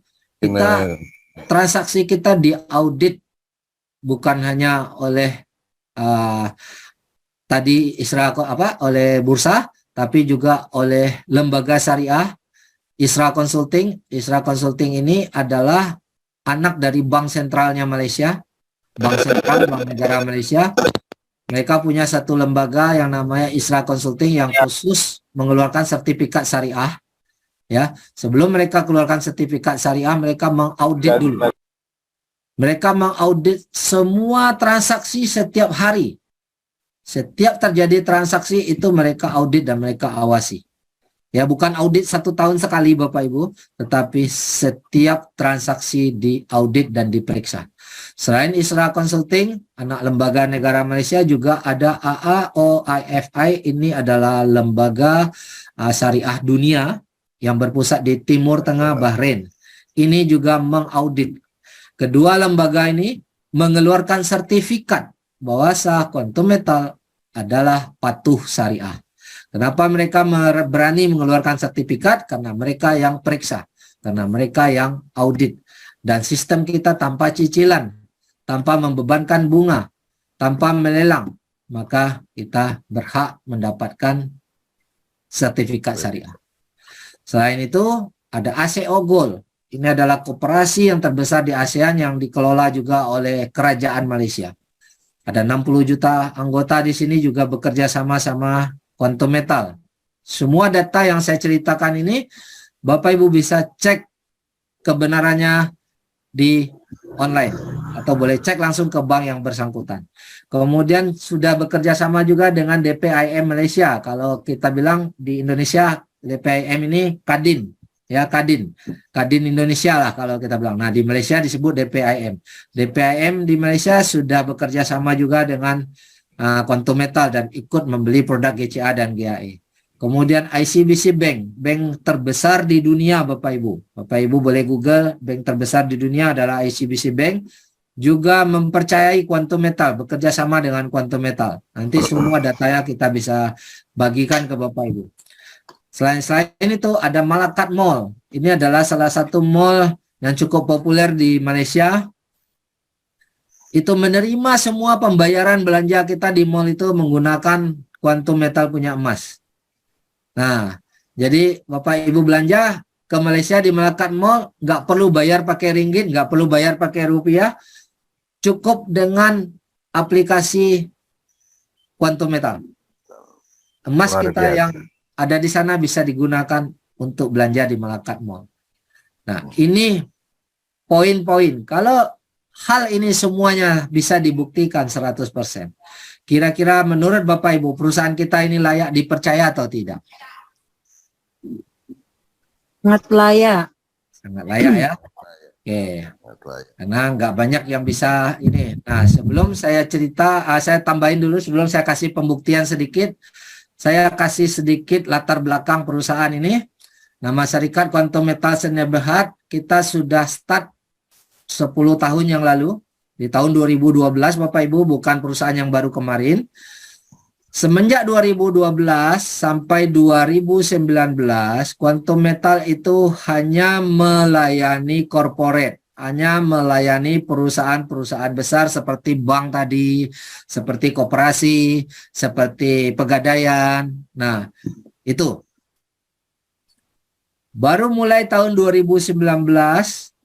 transaksi kita diaudit bukan hanya oleh oleh bursa, tapi juga oleh lembaga syariah, Isra Consulting. Isra Consulting ini adalah anak dari Bank Sentralnya Malaysia, Bank Sentral, Bank Negara Malaysia. Mereka punya satu lembaga yang namanya Isra Consulting yang khusus mengeluarkan sertifikat syariah. Ya, sebelum mereka keluarkan sertifikat syariah, mereka mengaudit dulu. Mereka mengaudit semua transaksi setiap hari. Setiap terjadi transaksi itu mereka audit dan mereka awasi. Ya, bukan audit 1 tahun sekali Bapak Ibu, tetapi setiap transaksi diaudit dan diperiksa. Selain Isra Consulting, anak lembaga negara Malaysia juga ada AAOIFI. Ini adalah lembaga syariah dunia yang berpusat di Timur Tengah, Bahrain. Ini juga mengaudit. Kedua lembaga ini mengeluarkan sertifikat bahwa Quantum Metal adalah patuh syariah. Kenapa mereka berani mengeluarkan sertifikat? Karena mereka yang periksa, karena mereka yang audit. Dan sistem kita tanpa cicilan, tanpa membebankan bunga, tanpa melelang, maka kita berhak mendapatkan sertifikat syariah. Selain itu, ada ASEO Gold. Ini adalah koperasi yang terbesar di ASEAN yang dikelola juga oleh Kerajaan Malaysia. Ada 60 juta anggota di sini juga bekerja sama-sama Quantum Metal. Semua data yang saya ceritakan ini, Bapak Ibu bisa cek kebenarannya di online. Atau boleh cek langsung ke bank yang bersangkutan. Kemudian sudah bekerja sama juga dengan DPIM Malaysia. Kalau kita bilang di Indonesia, DPIM ini Kadin. Ya, Kadin Indonesia lah kalau kita bilang. Nah, di Malaysia disebut DPIM. DPIM di Malaysia sudah bekerja sama juga dengan Quantum Metal dan ikut membeli produk GCA dan GAE. Kemudian ICBC Bank, bank terbesar di dunia Bapak Ibu. Bapak Ibu boleh Google, bank terbesar di dunia adalah ICBC Bank. Juga mempercayai Quantum Metal, bekerja sama dengan Quantum Metal. Nanti semua datanya kita bisa bagikan ke Bapak Ibu. Selain itu ada Malakat Mall. Ini adalah salah satu mall yang cukup populer di Malaysia. Itu menerima semua pembayaran belanja kita di mall itu menggunakan Quantum Metal punya emas. Nah, jadi Bapak Ibu belanja ke Malaysia di Malakat Mall, nggak perlu bayar pakai ringgit, nggak perlu bayar pakai rupiah, cukup dengan aplikasi Quantum Metal. Emas kita yang ada di sana bisa digunakan untuk belanja di Malakat Mall. Nah, ini poin-poin. Kalau hal ini semuanya bisa dibuktikan 100%. Kira-kira menurut Bapak Ibu, perusahaan kita ini layak dipercaya atau tidak? Sangat layak. Sangat layak ya. Oke. Karena nggak banyak yang bisa ini. Nah, sebelum saya cerita, saya tambahin dulu sebelum saya kasih pembuktian sedikit. Saya kasih sedikit latar belakang perusahaan ini. Nama syarikat Quantum Metal Sdn Bhd, kita sudah start 10 tahun yang lalu. Di tahun 2012 Bapak Ibu, bukan perusahaan yang baru kemarin. Semenjak 2012 sampai 2019, Quantum Metal itu hanya melayani corporate. Hanya melayani perusahaan-perusahaan besar seperti bank tadi, seperti koperasi, seperti pegadaian. Nah, itu. Baru mulai tahun 2019,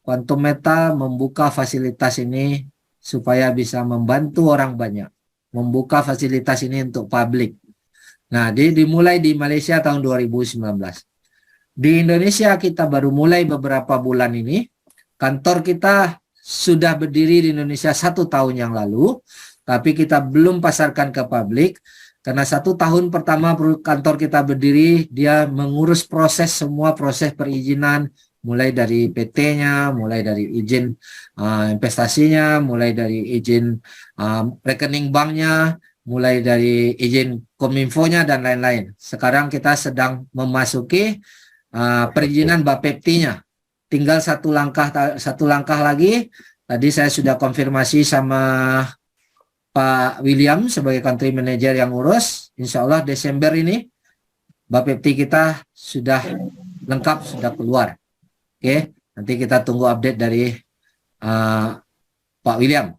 Quantum Metal membuka fasilitas ini supaya bisa membantu orang banyak. Membuka fasilitas ini untuk publik. Nah, dimulai di Malaysia tahun 2019. Di Indonesia kita baru mulai beberapa bulan ini. Kantor kita sudah berdiri di Indonesia 1 tahun yang lalu, tapi kita belum pasarkan ke publik. Karena 1 tahun pertama kantor kita berdiri, dia mengurus semua proses perizinan, mulai dari PT-nya, mulai dari izin investasinya, mulai dari izin rekening banknya, mulai dari izin Kominfo-nya dan lain-lain. Sekarang kita sedang memasuki perizinan Bapepti-nya. Tinggal satu langkah lagi. Tadi saya sudah konfirmasi sama Pak William sebagai country manager yang urus. Insya Allah Desember ini Bapepti kita sudah lengkap, sudah keluar. Oke, nanti kita tunggu update dari Pak William.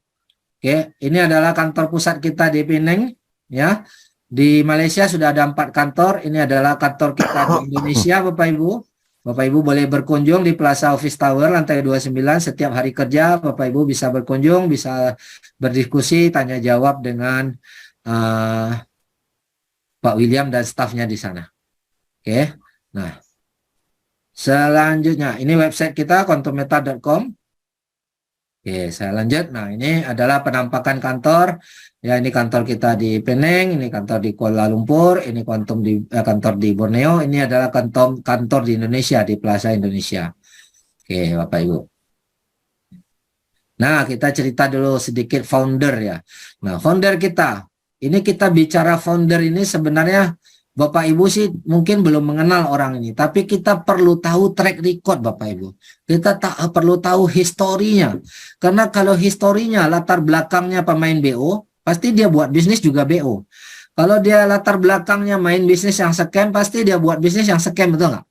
Oke, ini adalah kantor pusat kita di Penang, ya. Di Malaysia sudah ada 4 kantor. Ini adalah kantor kita di Indonesia, Bapak Ibu. Bapak Ibu boleh berkunjung di Plaza Office Tower lantai 29 setiap hari kerja. Bapak Ibu bisa berkunjung, bisa berdiskusi, tanya jawab dengan Pak William dan stafnya di sana. Oke, nah. Selanjutnya, ini website kita quantummeta.com. Oke, saya lanjut. Nah, ini adalah penampakan kantor. Ya, ini kantor kita di Penang, ini kantor di Kuala Lumpur, ini kantor di Borneo, ini adalah kantor di Indonesia, di Plaza Indonesia. Oke, Bapak Ibu. Nah, kita cerita dulu sedikit founder ya. Nah, founder kita. Ini kita bicara founder ini sebenarnya Bapak Ibu sih mungkin belum mengenal orang ini, tapi kita perlu tahu track record Bapak Ibu. Kita perlu tahu historinya. Karena kalau historinya, latar belakangnya pemain BO, pasti dia buat bisnis juga BO. Kalau dia latar belakangnya main bisnis yang scam, pasti dia buat bisnis yang scam, betul nggak?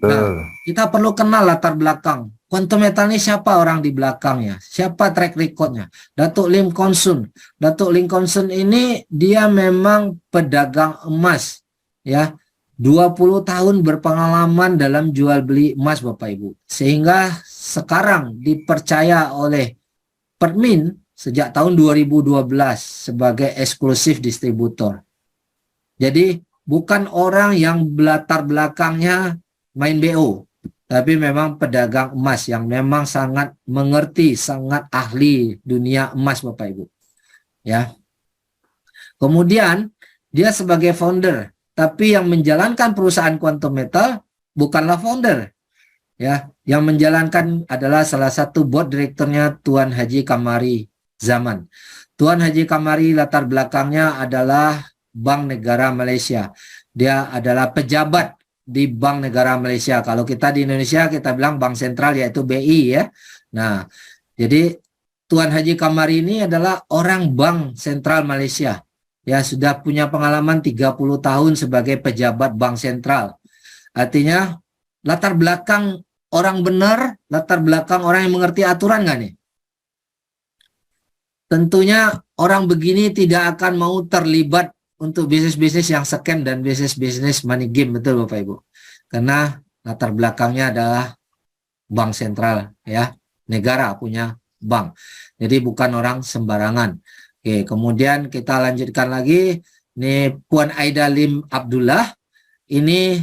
Nah, kita perlu kenal latar belakang. Quantum Metal ini siapa orang di belakangnya? Siapa track recordnya? Datuk Lim Kon Sun. Datuk Lim Kon Sun ini dia memang pedagang emas. Ya, 20 tahun berpengalaman dalam jual beli emas Bapak Ibu. Sehingga sekarang dipercaya oleh Permin sejak tahun 2012 sebagai eksklusif distributor. Jadi bukan orang yang latar belakangnya main BO, tapi memang pedagang emas yang memang sangat mengerti, sangat ahli dunia emas Bapak Ibu. Ya. Kemudian dia sebagai founder, tapi yang menjalankan perusahaan Quantum Metal bukanlah founder. Ya, yang menjalankan adalah salah satu board direkturnya Tuan Haji Kamari Zaman. Tuan Haji Kamari latar belakangnya adalah Bank Negara Malaysia. Dia adalah pejabat di Bank Negara Malaysia. Kalau kita di Indonesia kita bilang Bank Sentral yaitu BI ya. Nah, jadi Tuan Haji Kamari ini adalah orang Bank Sentral Malaysia. Ya, sudah punya pengalaman 30 tahun sebagai pejabat Bank Sentral. Artinya latar belakang orang benar, latar belakang orang yang mengerti aturan nggak nih? Tentunya orang begini tidak akan mau terlibat untuk bisnis-bisnis yang scam dan bisnis-bisnis money game, betul Bapak Ibu. Karena latar belakangnya adalah bank sentral ya, negara punya bank. Jadi bukan orang sembarangan. Oke, kemudian kita lanjutkan lagi. Ini Puan Aida Lim Abdullah. Ini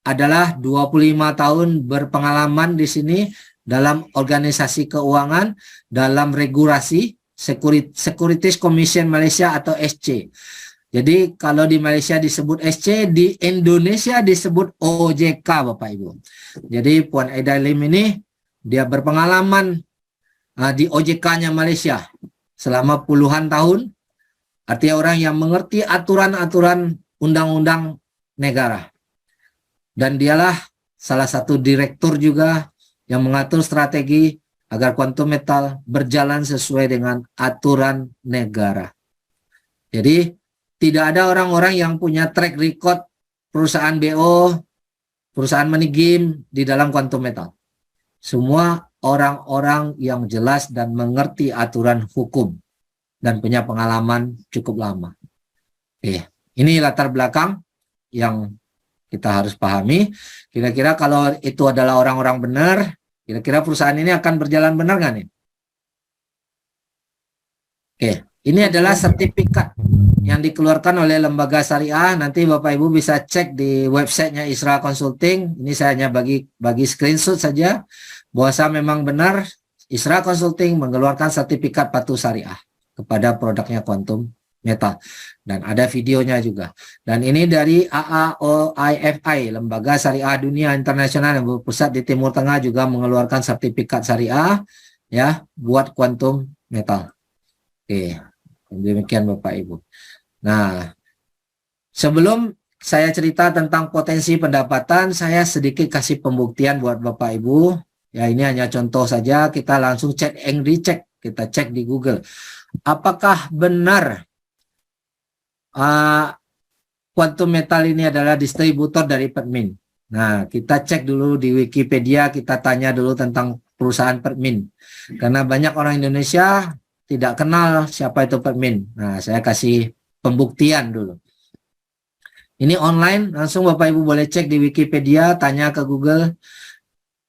adalah 25 tahun berpengalaman di sini dalam organisasi keuangan, dalam regulasi Securities Commission Malaysia atau SC. Jadi kalau di Malaysia disebut SC, di Indonesia disebut OJK Bapak Ibu. Jadi Puan Aida Lim ini dia berpengalaman di OJK-nya Malaysia selama puluhan tahun. Artinya orang yang mengerti aturan-aturan undang-undang negara. Dan dialah salah satu direktur juga yang mengatur strategi agar Quantum Metal berjalan sesuai dengan aturan negara. Jadi tidak ada orang-orang yang punya track record perusahaan BO, perusahaan money game di dalam Quantum Metal. Semua orang-orang yang jelas dan mengerti aturan hukum dan punya pengalaman cukup lama. Ini latar belakang yang kita harus pahami. Kira-kira kalau itu adalah orang-orang benar, kira-kira perusahaan ini akan berjalan benar nggak nih? Oke, ini adalah sertifikat yang dikeluarkan oleh lembaga syariah. Nanti Bapak Ibu bisa cek di websitenya Isra Consulting. Ini saya hanya bagi screenshot saja bahwa memang benar Isra Consulting mengeluarkan sertifikat patuh syariah kepada produknya Quantum Metal, dan ada videonya juga. Dan ini dari AAOIFI, Lembaga Syariah Dunia Internasional yang berpusat di Timur Tengah, juga mengeluarkan sertifikat syariah ya buat Quantum Metal. Oke, demikian Bapak Ibu. Nah, sebelum saya cerita tentang potensi pendapatan, saya sedikit kasih pembuktian buat Bapak Ibu. Ya, ini hanya contoh saja, kita langsung cek and recheck, kita cek di Google. Apakah benar Quantum Metal ini adalah distributor dari Permin? Nah, kita cek dulu di Wikipedia, kita tanya dulu tentang perusahaan Permin. Karena banyak orang Indonesia tidak kenal siapa itu Permin. Nah, saya kasih pembuktian dulu. Ini online, langsung Bapak Ibu boleh cek di Wikipedia, tanya ke Google.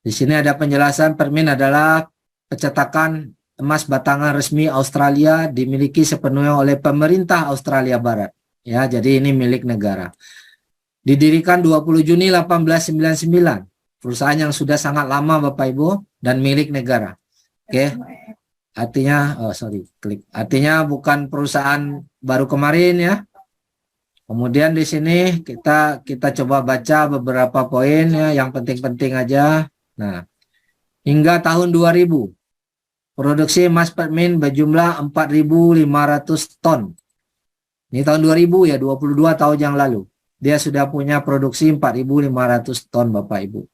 Di sini ada penjelasan Permin adalah pencetakan emas batangan resmi Australia, dimiliki sepenuhnya oleh pemerintah Australia Barat. Ya, jadi ini milik negara. Didirikan 20 Juni 1899. Perusahaan yang sudah sangat lama Bapak Ibu dan milik negara. Oke. Artinya artinya bukan perusahaan baru kemarin ya. Kemudian di sini kita coba baca beberapa poin ya, yang penting-penting aja. Nah, hingga tahun 2000 produksi emas Permin berjumlah 4.500 ton. Ini tahun 2000 ya, 22 tahun yang lalu. Dia sudah punya produksi 4.500 ton Bapak Ibu.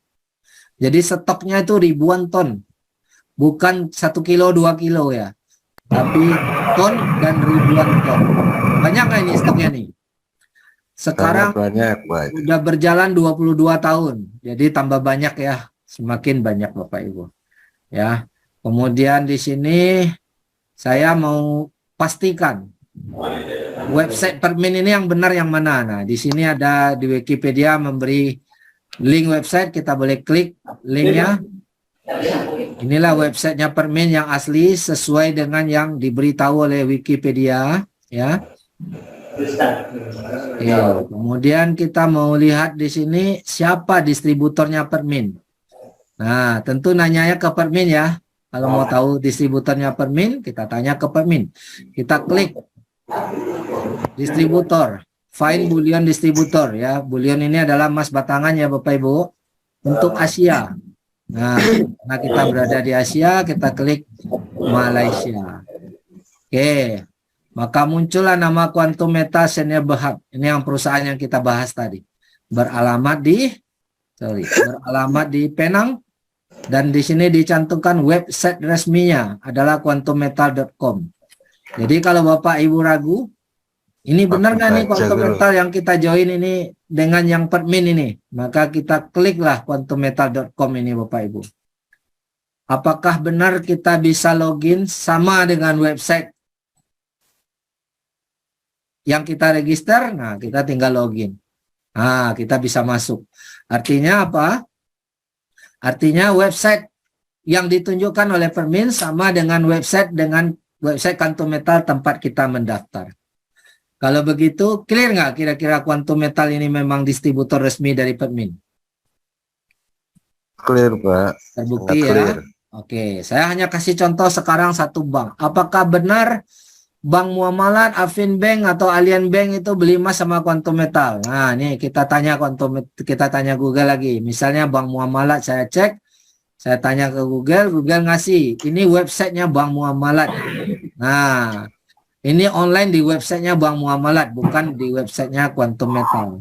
Jadi stoknya itu ribuan ton. Bukan 1 kilo, 2 kilo ya. Tapi ton dan ribuan ton. Banyak nggak ini stoknya nih? Sekarang banyak. udah berjalan 22 tahun. Jadi tambah banyak ya. Semakin banyak Bapak Ibu. Ya. Kemudian di sini saya mau pastikan website Permin ini yang benar yang mana. Nah, di sini ada di Wikipedia memberi link website, kita boleh klik linknya. Inilah websitenya Permin yang asli sesuai dengan yang diberitahu oleh Wikipedia, ya. Ya, kemudian kita mau lihat di sini siapa distributornya Permin. Nah, tentu nanyanya ke Permin ya. Kalau mau tahu distributornya Permin, kita tanya ke Permin. Kita klik distributor, find bullion distributor ya. Bullion ini adalah emas batangan ya Bapak Ibu untuk Asia. Nah, karena kita berada di Asia, kita klik Malaysia. Oke, maka muncullah nama Quantum Metal Senior Berhad. Ini yang perusahaan yang kita bahas tadi. Beralamat di Penang. Dan di sini dicantumkan website resminya adalah quantummetal.com. Jadi kalau Bapak Ibu ragu, ini benar nggak nih Quantum Metal yang kita join ini dengan yang Permin ini? Maka kita kliklah quantummetal.com ini Bapak Ibu. Apakah benar kita bisa login sama dengan website yang kita register? Nah, kita tinggal login. Nah, kita bisa masuk. Artinya apa? Artinya website yang ditunjukkan oleh Permin sama dengan website Quantum Metal tempat kita mendaftar. Kalau begitu, clear nggak kira-kira Quantum Metal ini memang distributor resmi dari Permin? Clear, Pak. Terbukti ya. Clear. Oke, saya hanya kasih contoh sekarang satu bank. Apakah benar Bank Muamalat, Afin Bank atau Allianz Bank itu beli emas sama Quantum Metal? Nah, ini kita tanya Google lagi. Misalnya Bank Muamalat, saya cek, saya tanya ke Google ngasih. Ini websitenya Bank Muamalat. Nah, ini online di websitenya Bank Muamalat, bukan di websitenya Quantum Metal.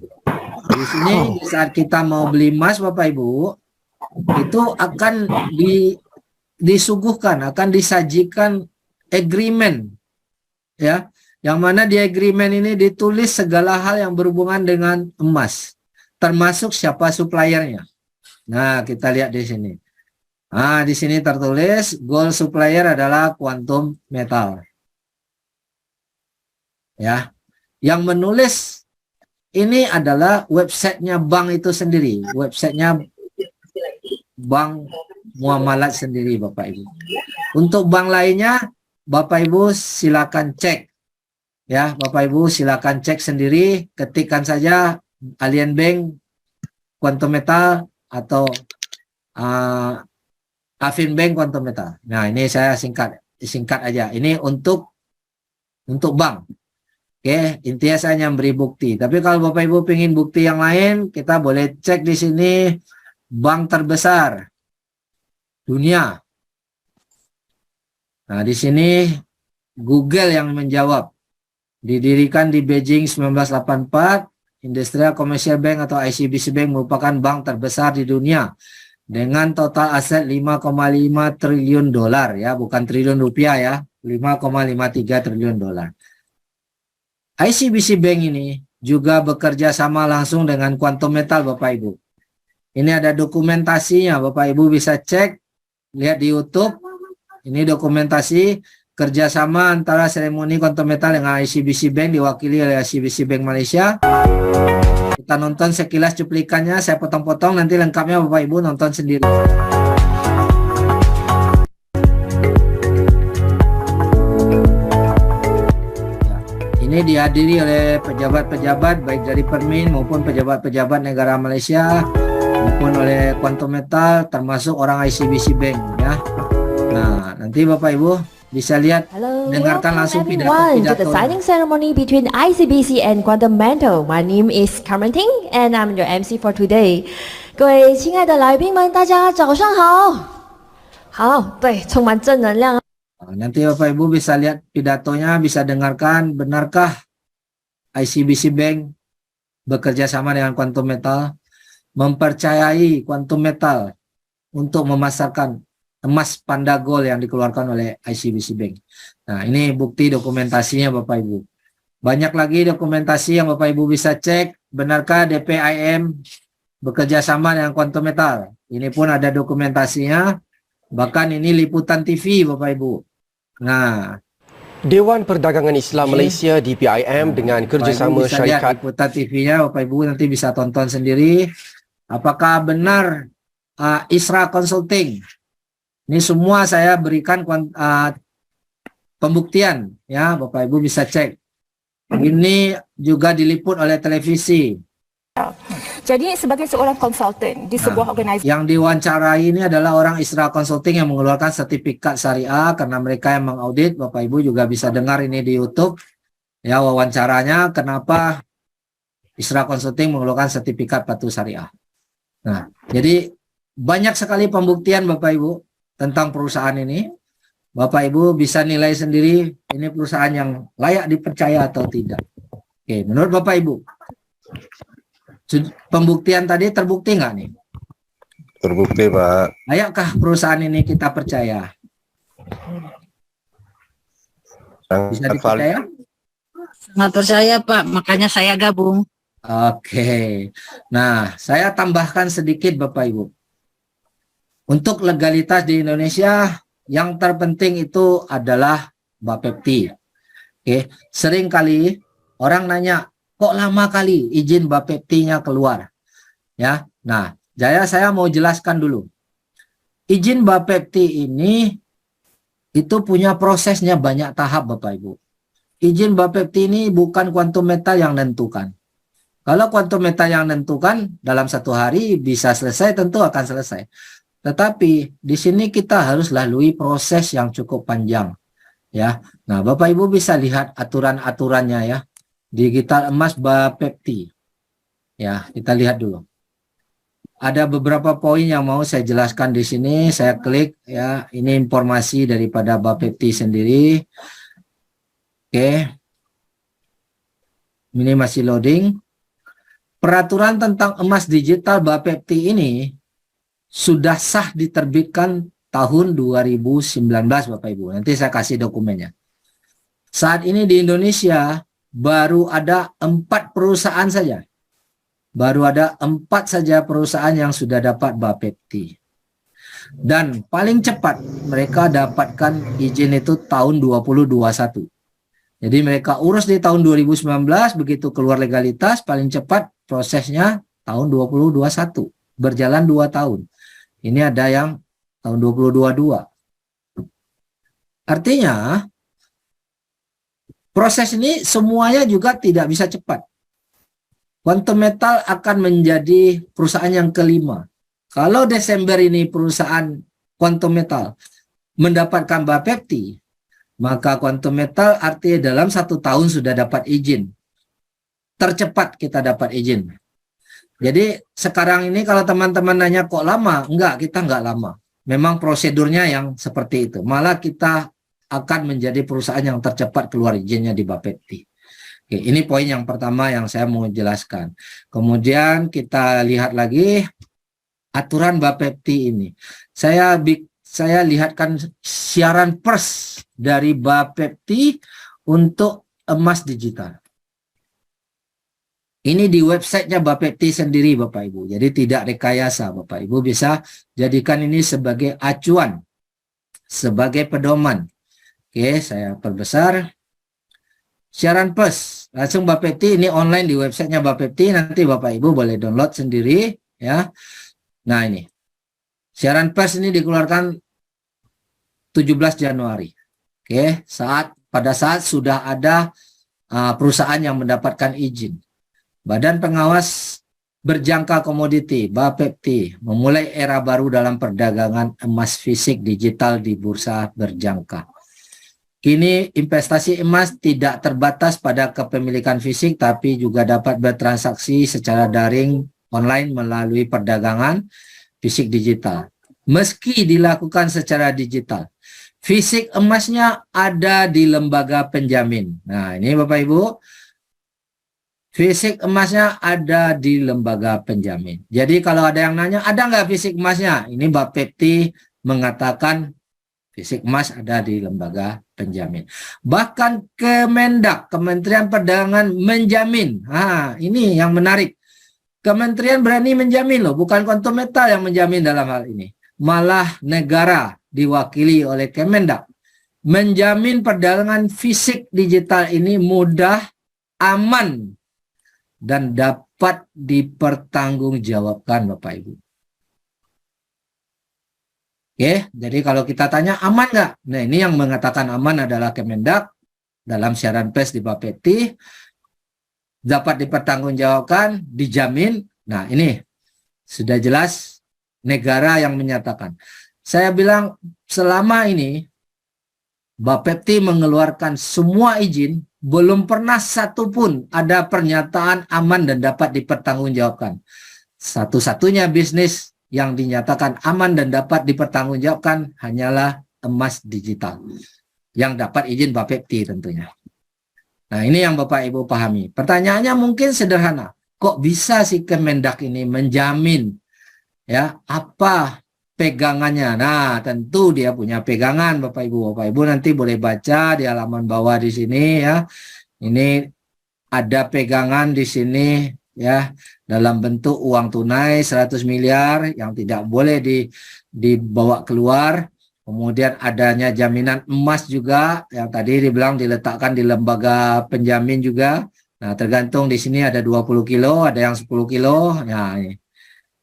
Di sini saat kita mau beli emas, Bapak Ibu, itu akan disuguhkan, akan disajikan agreement. Ya, yang mana di agreement ini ditulis segala hal yang berhubungan dengan emas, termasuk siapa suppliernya. Nah, kita lihat di sini. Nah, di sini tertulis gold supplier adalah Quantum Metal. Ya, yang menulis ini adalah websitenya bank itu sendiri, websitenya bank muamalat sendiri Bapak Ibu. Untuk bank lainnya Bapak Ibu silakan cek ya, Bapak Ibu silakan cek sendiri, ketikkan saja Allianz Bank, Quantum Metal atau Afin Bank Quantum Metal. Nah, ini saya singkat aja. Ini untuk bank. Oke, intinya saya hanya beri bukti. Tapi kalau Bapak Ibu ingin bukti yang lain, kita boleh cek di sini bank terbesar dunia. Nah, di sini Google yang menjawab. Didirikan di Beijing 1984, Industrial Commercial Bank atau ICBC Bank merupakan bank terbesar di dunia dengan total aset 5,5 triliun dolar ya, bukan triliun rupiah ya, 5,53 triliun dolar. ICBC Bank ini juga bekerja sama langsung dengan Quantum Metal Bapak Ibu. Ini ada dokumentasinya, Bapak Ibu bisa cek, lihat di YouTube. Ini dokumentasi kerjasama antara seremoni Quantum Metal dengan ICBC Bank diwakili oleh ICBC Bank Malaysia. Kita nonton sekilas cuplikannya, saya potong-potong, nanti lengkapnya Bapak Ibu nonton sendiri. Ini dihadiri oleh pejabat-pejabat baik dari Permin maupun pejabat-pejabat negara Malaysia maupun oleh Quantum Metal termasuk orang ICBC Bank ya. Nah, nanti Bapak Ibu bisa lihat, dengarkan langsung everyone to the signing ceremony between ICBC and Quantum Metal. My name is Carmen Ting and I'm your MC for today. 各位亲爱的来宾们，大家早上好。好，对，充满正能量。 Nanti Bapak Ibu bisa lihat pidatonya, bisa dengarkan, benarkah ICBC Bank bekerja sama dengan Quantum Metal, mempercayai Quantum Metal untuk memasarkan emas Panda Gold yang dikeluarkan oleh ICBC Bank. Nah, ini bukti dokumentasinya Bapak Ibu. Banyak lagi dokumentasi yang Bapak Ibu bisa cek, benarkah DPIM bekerja sama dengan Quantum Metal. Ini pun ada dokumentasinya, bahkan ini liputan TV Bapak Ibu. Nah, Dewan Perdagangan Islam Malaysia DPIM dengan kerjasama syarikat. Liputan TV-nya Bapak Ibu nanti bisa tonton sendiri. Apakah benar Isra Consulting? Ini semua saya berikan pembuktian ya, Bapak Ibu bisa cek. Ini juga diliput oleh televisi. Jadi sebagai seorang konsultan di sebuah organisasi. Yang diwawancarai ini adalah orang Isra Consulting yang mengeluarkan sertifikat syariah karena mereka yang mengaudit. Bapak Ibu juga bisa dengar ini di YouTube. Ya, wawancaranya kenapa Isra Consulting mengeluarkan sertifikat patuh syariah. Nah, jadi banyak sekali pembuktian Bapak Ibu tentang perusahaan ini. Bapak Ibu bisa nilai sendiri ini perusahaan yang layak dipercaya atau tidak. Oke, menurut Bapak Ibu, pembuktian tadi terbukti nggak nih? Terbukti, Pak. Layakkah perusahaan ini kita percaya? Bisa dipercaya? Sangat percaya Pak, makanya saya gabung. Oke. Nah, saya tambahkan sedikit Bapak Ibu. Untuk legalitas di Indonesia, yang terpenting itu adalah Bapepti. Oke, sering kali orang nanya, kok lama kali izin Bapepti-nya keluar? Ya, nah, saya mau jelaskan dulu. Izin Bapepti ini itu punya prosesnya banyak tahap Bapak Ibu. Izin Bapepti ini bukan Quantum Metal yang menentukan. Kalau Quantum Metal yang menentukan dalam 1 hari bisa selesai, tentu akan selesai. Tetapi di sini kita harus lalui proses yang cukup panjang. Ya, nah Bapak Ibu bisa lihat aturan-aturannya ya. Digital emas Bapepti. Ya, kita lihat dulu. Ada beberapa poin yang mau saya jelaskan di sini. Saya klik ya. Ini informasi daripada Bapepti sendiri. Oke. Ini masih loading. Peraturan tentang emas digital Bapepti ini sudah sah diterbitkan tahun 2019 Bapak Ibu. Nanti saya kasih dokumennya. Saat ini di Indonesia baru ada 4 perusahaan saja. Baru ada 4 saja perusahaan yang sudah dapat Bapepti. Dan paling cepat mereka dapatkan izin itu tahun 2021. Jadi mereka urus di tahun 2019, begitu keluar legalitas, paling cepat prosesnya tahun 2021. Berjalan 2 tahun. Ini ada yang tahun 2022. Artinya, proses ini semuanya juga tidak bisa cepat. Quantum Metal akan menjadi perusahaan yang kelima. Kalau Desember ini perusahaan Quantum Metal mendapatkan Bapepti, maka Quantum Metal artinya dalam 1 tahun sudah dapat izin. Tercepat kita dapat izin. Jadi sekarang ini kalau teman-teman nanya kok lama? Enggak, kita enggak lama. Memang prosedurnya yang seperti itu. Malah kita akan menjadi perusahaan yang tercepat keluar izinnya di Bapepti. Oke, ini poin yang pertama yang saya mau jelaskan. Kemudian kita lihat lagi aturan Bapepti ini. Saya lihatkan siaran pers dari Bapepti untuk emas digital. Ini di websitenya Bapepti sendiri Bapak Ibu. Jadi tidak rekayasa Bapak Ibu, bisa jadikan ini sebagai acuan, sebagai pedoman. Oke, saya perbesar. Siaran pers langsung Bapepti, ini online di websitenya Bapepti, nanti Bapak Ibu boleh download sendiri ya. Nah ini siaran pers ini dikeluarkan 17 Januari. Oke, pada saat sudah ada perusahaan yang mendapatkan izin. Badan Pengawas Berjangka Komoditi Bapepti memulai era baru dalam perdagangan emas fisik digital di bursa berjangka. Kini investasi emas tidak terbatas pada kepemilikan fisik, tapi juga dapat bertransaksi secara daring online melalui perdagangan fisik digital. Meski dilakukan secara digital, fisik emasnya ada di lembaga penjamin. Nah ini Bapak Ibu, fisik emasnya ada di lembaga penjamin. Jadi kalau ada yang nanya, ada nggak fisik emasnya? Ini Bapepti mengatakan fisik emas ada di lembaga penjamin. Bahkan Kemendak, Kementerian Perdagangan menjamin. Nah, ini yang menarik. Kementerian berani menjamin loh, bukan Quantum Metal yang menjamin dalam hal ini. Malah negara diwakili oleh Kemendak menjamin perdagangan fisik digital ini mudah, aman, dan dapat dipertanggungjawabkan Bapak Ibu. Oke, jadi kalau kita tanya aman nggak? Nah ini yang mengatakan aman adalah Kemendak dalam siaran pers di Bapepti, dapat dipertanggungjawabkan, dijamin. Nah ini sudah jelas negara yang menyatakan. Saya bilang selama ini Bapepti mengeluarkan semua izin, belum pernah satupun ada pernyataan aman dan dapat dipertanggungjawabkan. Satu-satunya bisnis yang dinyatakan aman dan dapat dipertanggungjawabkan hanyalah emas digital yang dapat izin Bapepti tentunya. Nah ini yang Bapak Ibu pahami. Pertanyaannya mungkin sederhana, kok bisa si Kemendak ini menjamin ya apa pegangannya? Nah tentu dia punya pegangan Bapak Ibu. Bapak Ibu nanti boleh baca di halaman bawah di sini ya. Ini ada pegangan di sini ya, dalam bentuk uang tunai 100 miliar yang tidak boleh dibawa keluar. Kemudian adanya jaminan emas juga yang tadi dibilang diletakkan di lembaga penjamin juga. Nah tergantung di sini ada 20 kilo, ada yang 10 kilo. Nah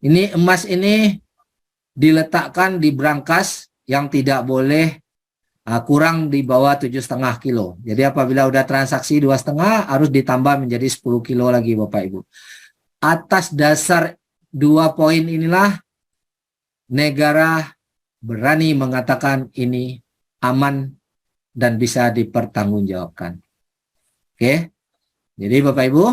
ini emas ini diletakkan di brankas yang tidak boleh kurang di bawah 7,5 kilo. Jadi apabila udah transaksi 2,5 harus ditambah menjadi 10 kilo lagi Bapak Ibu. Atas dasar 2 poin inilah negara berani mengatakan ini aman dan bisa dipertanggungjawabkan. Oke. Jadi Bapak Ibu,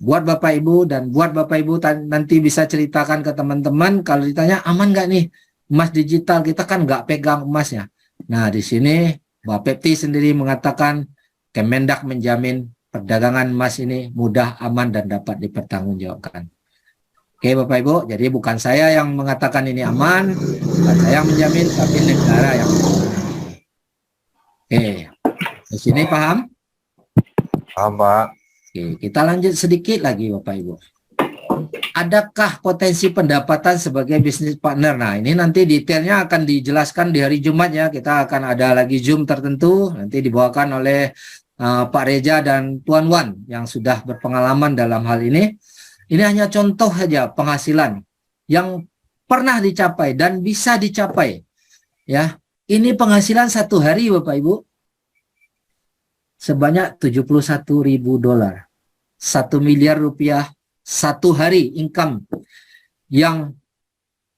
buat Bapak Ibu dan buat Bapak Ibu nanti bisa ceritakan ke teman-teman kalau ditanya aman nggak nih emas digital, kita kan nggak pegang emasnya. Nah di sini Bapepti sendiri mengatakan Kemendak menjamin perdagangan emas ini mudah, aman, dan dapat dipertanggungjawabkan. Oke Bapak Ibu, jadi bukan saya yang mengatakan ini aman, bukan saya yang menjamin, tapi negara yang menjamin. Oke, di sini paham? Paham Pak. Oke, kita lanjut sedikit lagi Bapak Ibu. adakah potensi pendapatan sebagai bisnis partner? Nah, ini nanti detailnya akan dijelaskan di hari Jumat ya. Kita akan ada lagi Zoom tertentu, nanti dibawakan oleh Pak Reja dan Tuan Wan yang sudah berpengalaman dalam hal ini. Ini hanya contoh saja penghasilan yang pernah dicapai dan bisa dicapai. Ya, ini penghasilan satu hari Bapak Ibu sebanyak $71.000. 1 miliar rupiah satu hari income yang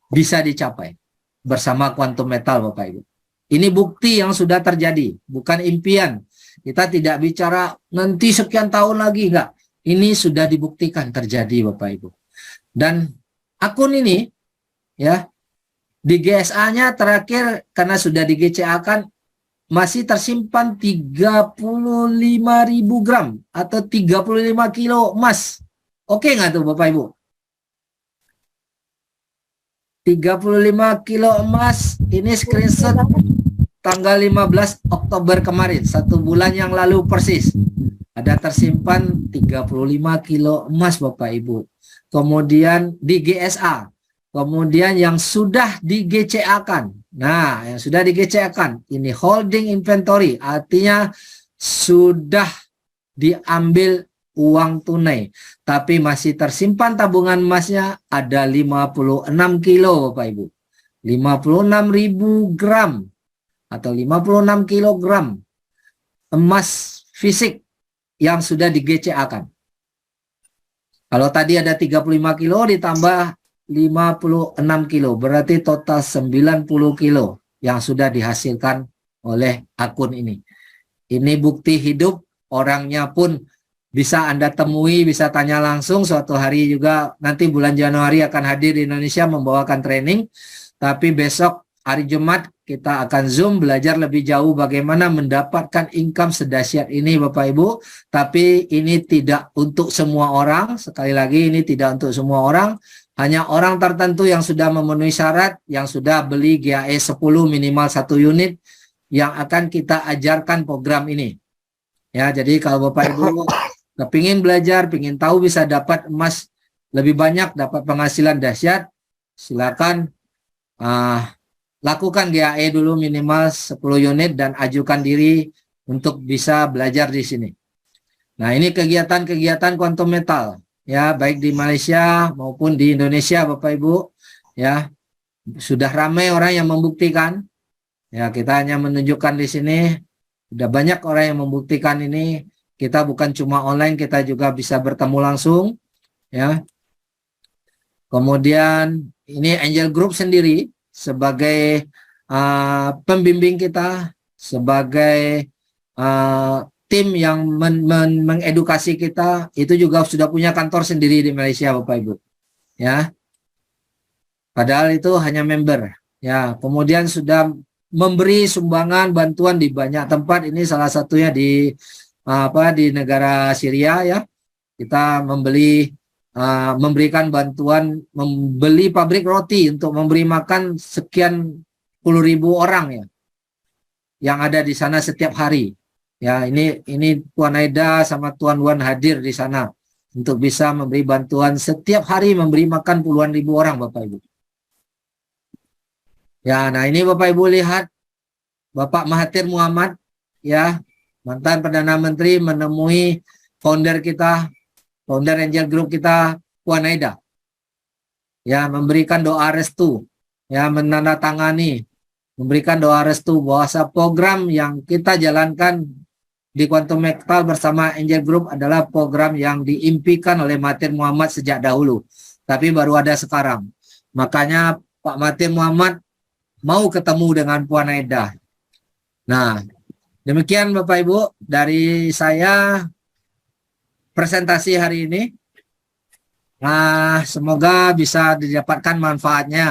bisa dicapai bersama Quantum Metal Bapak Ibu. Ini bukti yang sudah terjadi, bukan impian. Kita tidak bicara nanti sekian tahun lagi, enggak. Ini sudah dibuktikan terjadi Bapak Ibu. Dan akun ini ya di GSA-nya terakhir karena sudah di GCA-kan masih tersimpan 35.000 gram atau 35 kilo emas. Oke nggak tuh Bapak Ibu? 35 kilo emas, ini screenshot tanggal 15 Oktober kemarin, 1 bulan yang lalu persis. Ada tersimpan 35 kilo emas Bapak Ibu. Kemudian di GSA. Kemudian yang sudah di GCA-kan. Nah, yang sudah di GCA-kan, ini holding inventory, artinya sudah diambil uang tunai. Tapi masih tersimpan tabungan emasnya ada 56 kilo Bapak Ibu. 56.000 gram atau 56 kilogram emas fisik yang sudah di GCA-kan. Kalau tadi ada 35 kilo ditambah 56 kilo, berarti total 90 kilo yang sudah dihasilkan oleh akun ini. Ini bukti hidup, orangnya pun bisa Anda temui, bisa tanya langsung. Suatu hari juga nanti bulan Januari akan hadir di Indonesia membawakan training. Tapi besok hari Jumat kita akan Zoom belajar lebih jauh bagaimana mendapatkan income sedahsyat ini Bapak Ibu. Tapi ini tidak untuk semua orang. Sekali lagi ini tidak untuk semua orang. Hanya orang tertentu yang sudah memenuhi syarat, yang sudah beli GAE 10 minimal 1 unit, yang akan kita ajarkan program ini. Ya, jadi kalau Bapak Ibu kepingin belajar, pingin tahu bisa dapat emas lebih banyak, dapat penghasilan dahsyat, silakan lakukan GAE dulu minimal 10 unit dan ajukan diri untuk bisa belajar di sini. Nah, ini kegiatan-kegiatan Quantum Metal. Ya, baik di Malaysia maupun di Indonesia Bapak Ibu, ya sudah ramai orang yang membuktikan. Ya, kita hanya menunjukkan di sini sudah banyak orang yang membuktikan ini. Kita bukan cuma online, kita juga bisa bertemu langsung, ya. Kemudian ini Angel Group sendiri sebagai pembimbing kita, sebagai tim yang mengedukasi kita, itu juga sudah punya kantor sendiri di Malaysia Bapak Ibu, ya. Padahal itu hanya member, ya. Kemudian sudah memberi sumbangan bantuan di banyak tempat. Ini salah satunya di di negara Syria, ya. Kita memberikan bantuan, membeli pabrik roti untuk memberi makan sekian puluh ribu orang, ya, yang ada di sana setiap hari. Ya, ini Tuan Aida sama Tuan Wan hadir di sana untuk bisa memberi bantuan setiap hari, memberi makan puluhan ribu orang Bapak Ibu. Ya, nah ini Bapak Ibu lihat Bapak Mahathir Muhammad, ya, mantan Perdana Menteri menemui founder kita, founder Angel Group kita, Tuan Aida. Ya, memberikan doa restu, ya, menandatangani, memberikan doa restu bahwa program yang kita jalankan di Quantum Metal bersama Angel Group adalah program yang diimpikan oleh Mahathir Muhammad sejak dahulu, tapi baru ada sekarang. Makanya Pak Mahathir Muhammad mau ketemu dengan Puan Aida. Nah, demikian Bapak Ibu dari saya presentasi hari ini. Nah, semoga bisa didapatkan manfaatnya.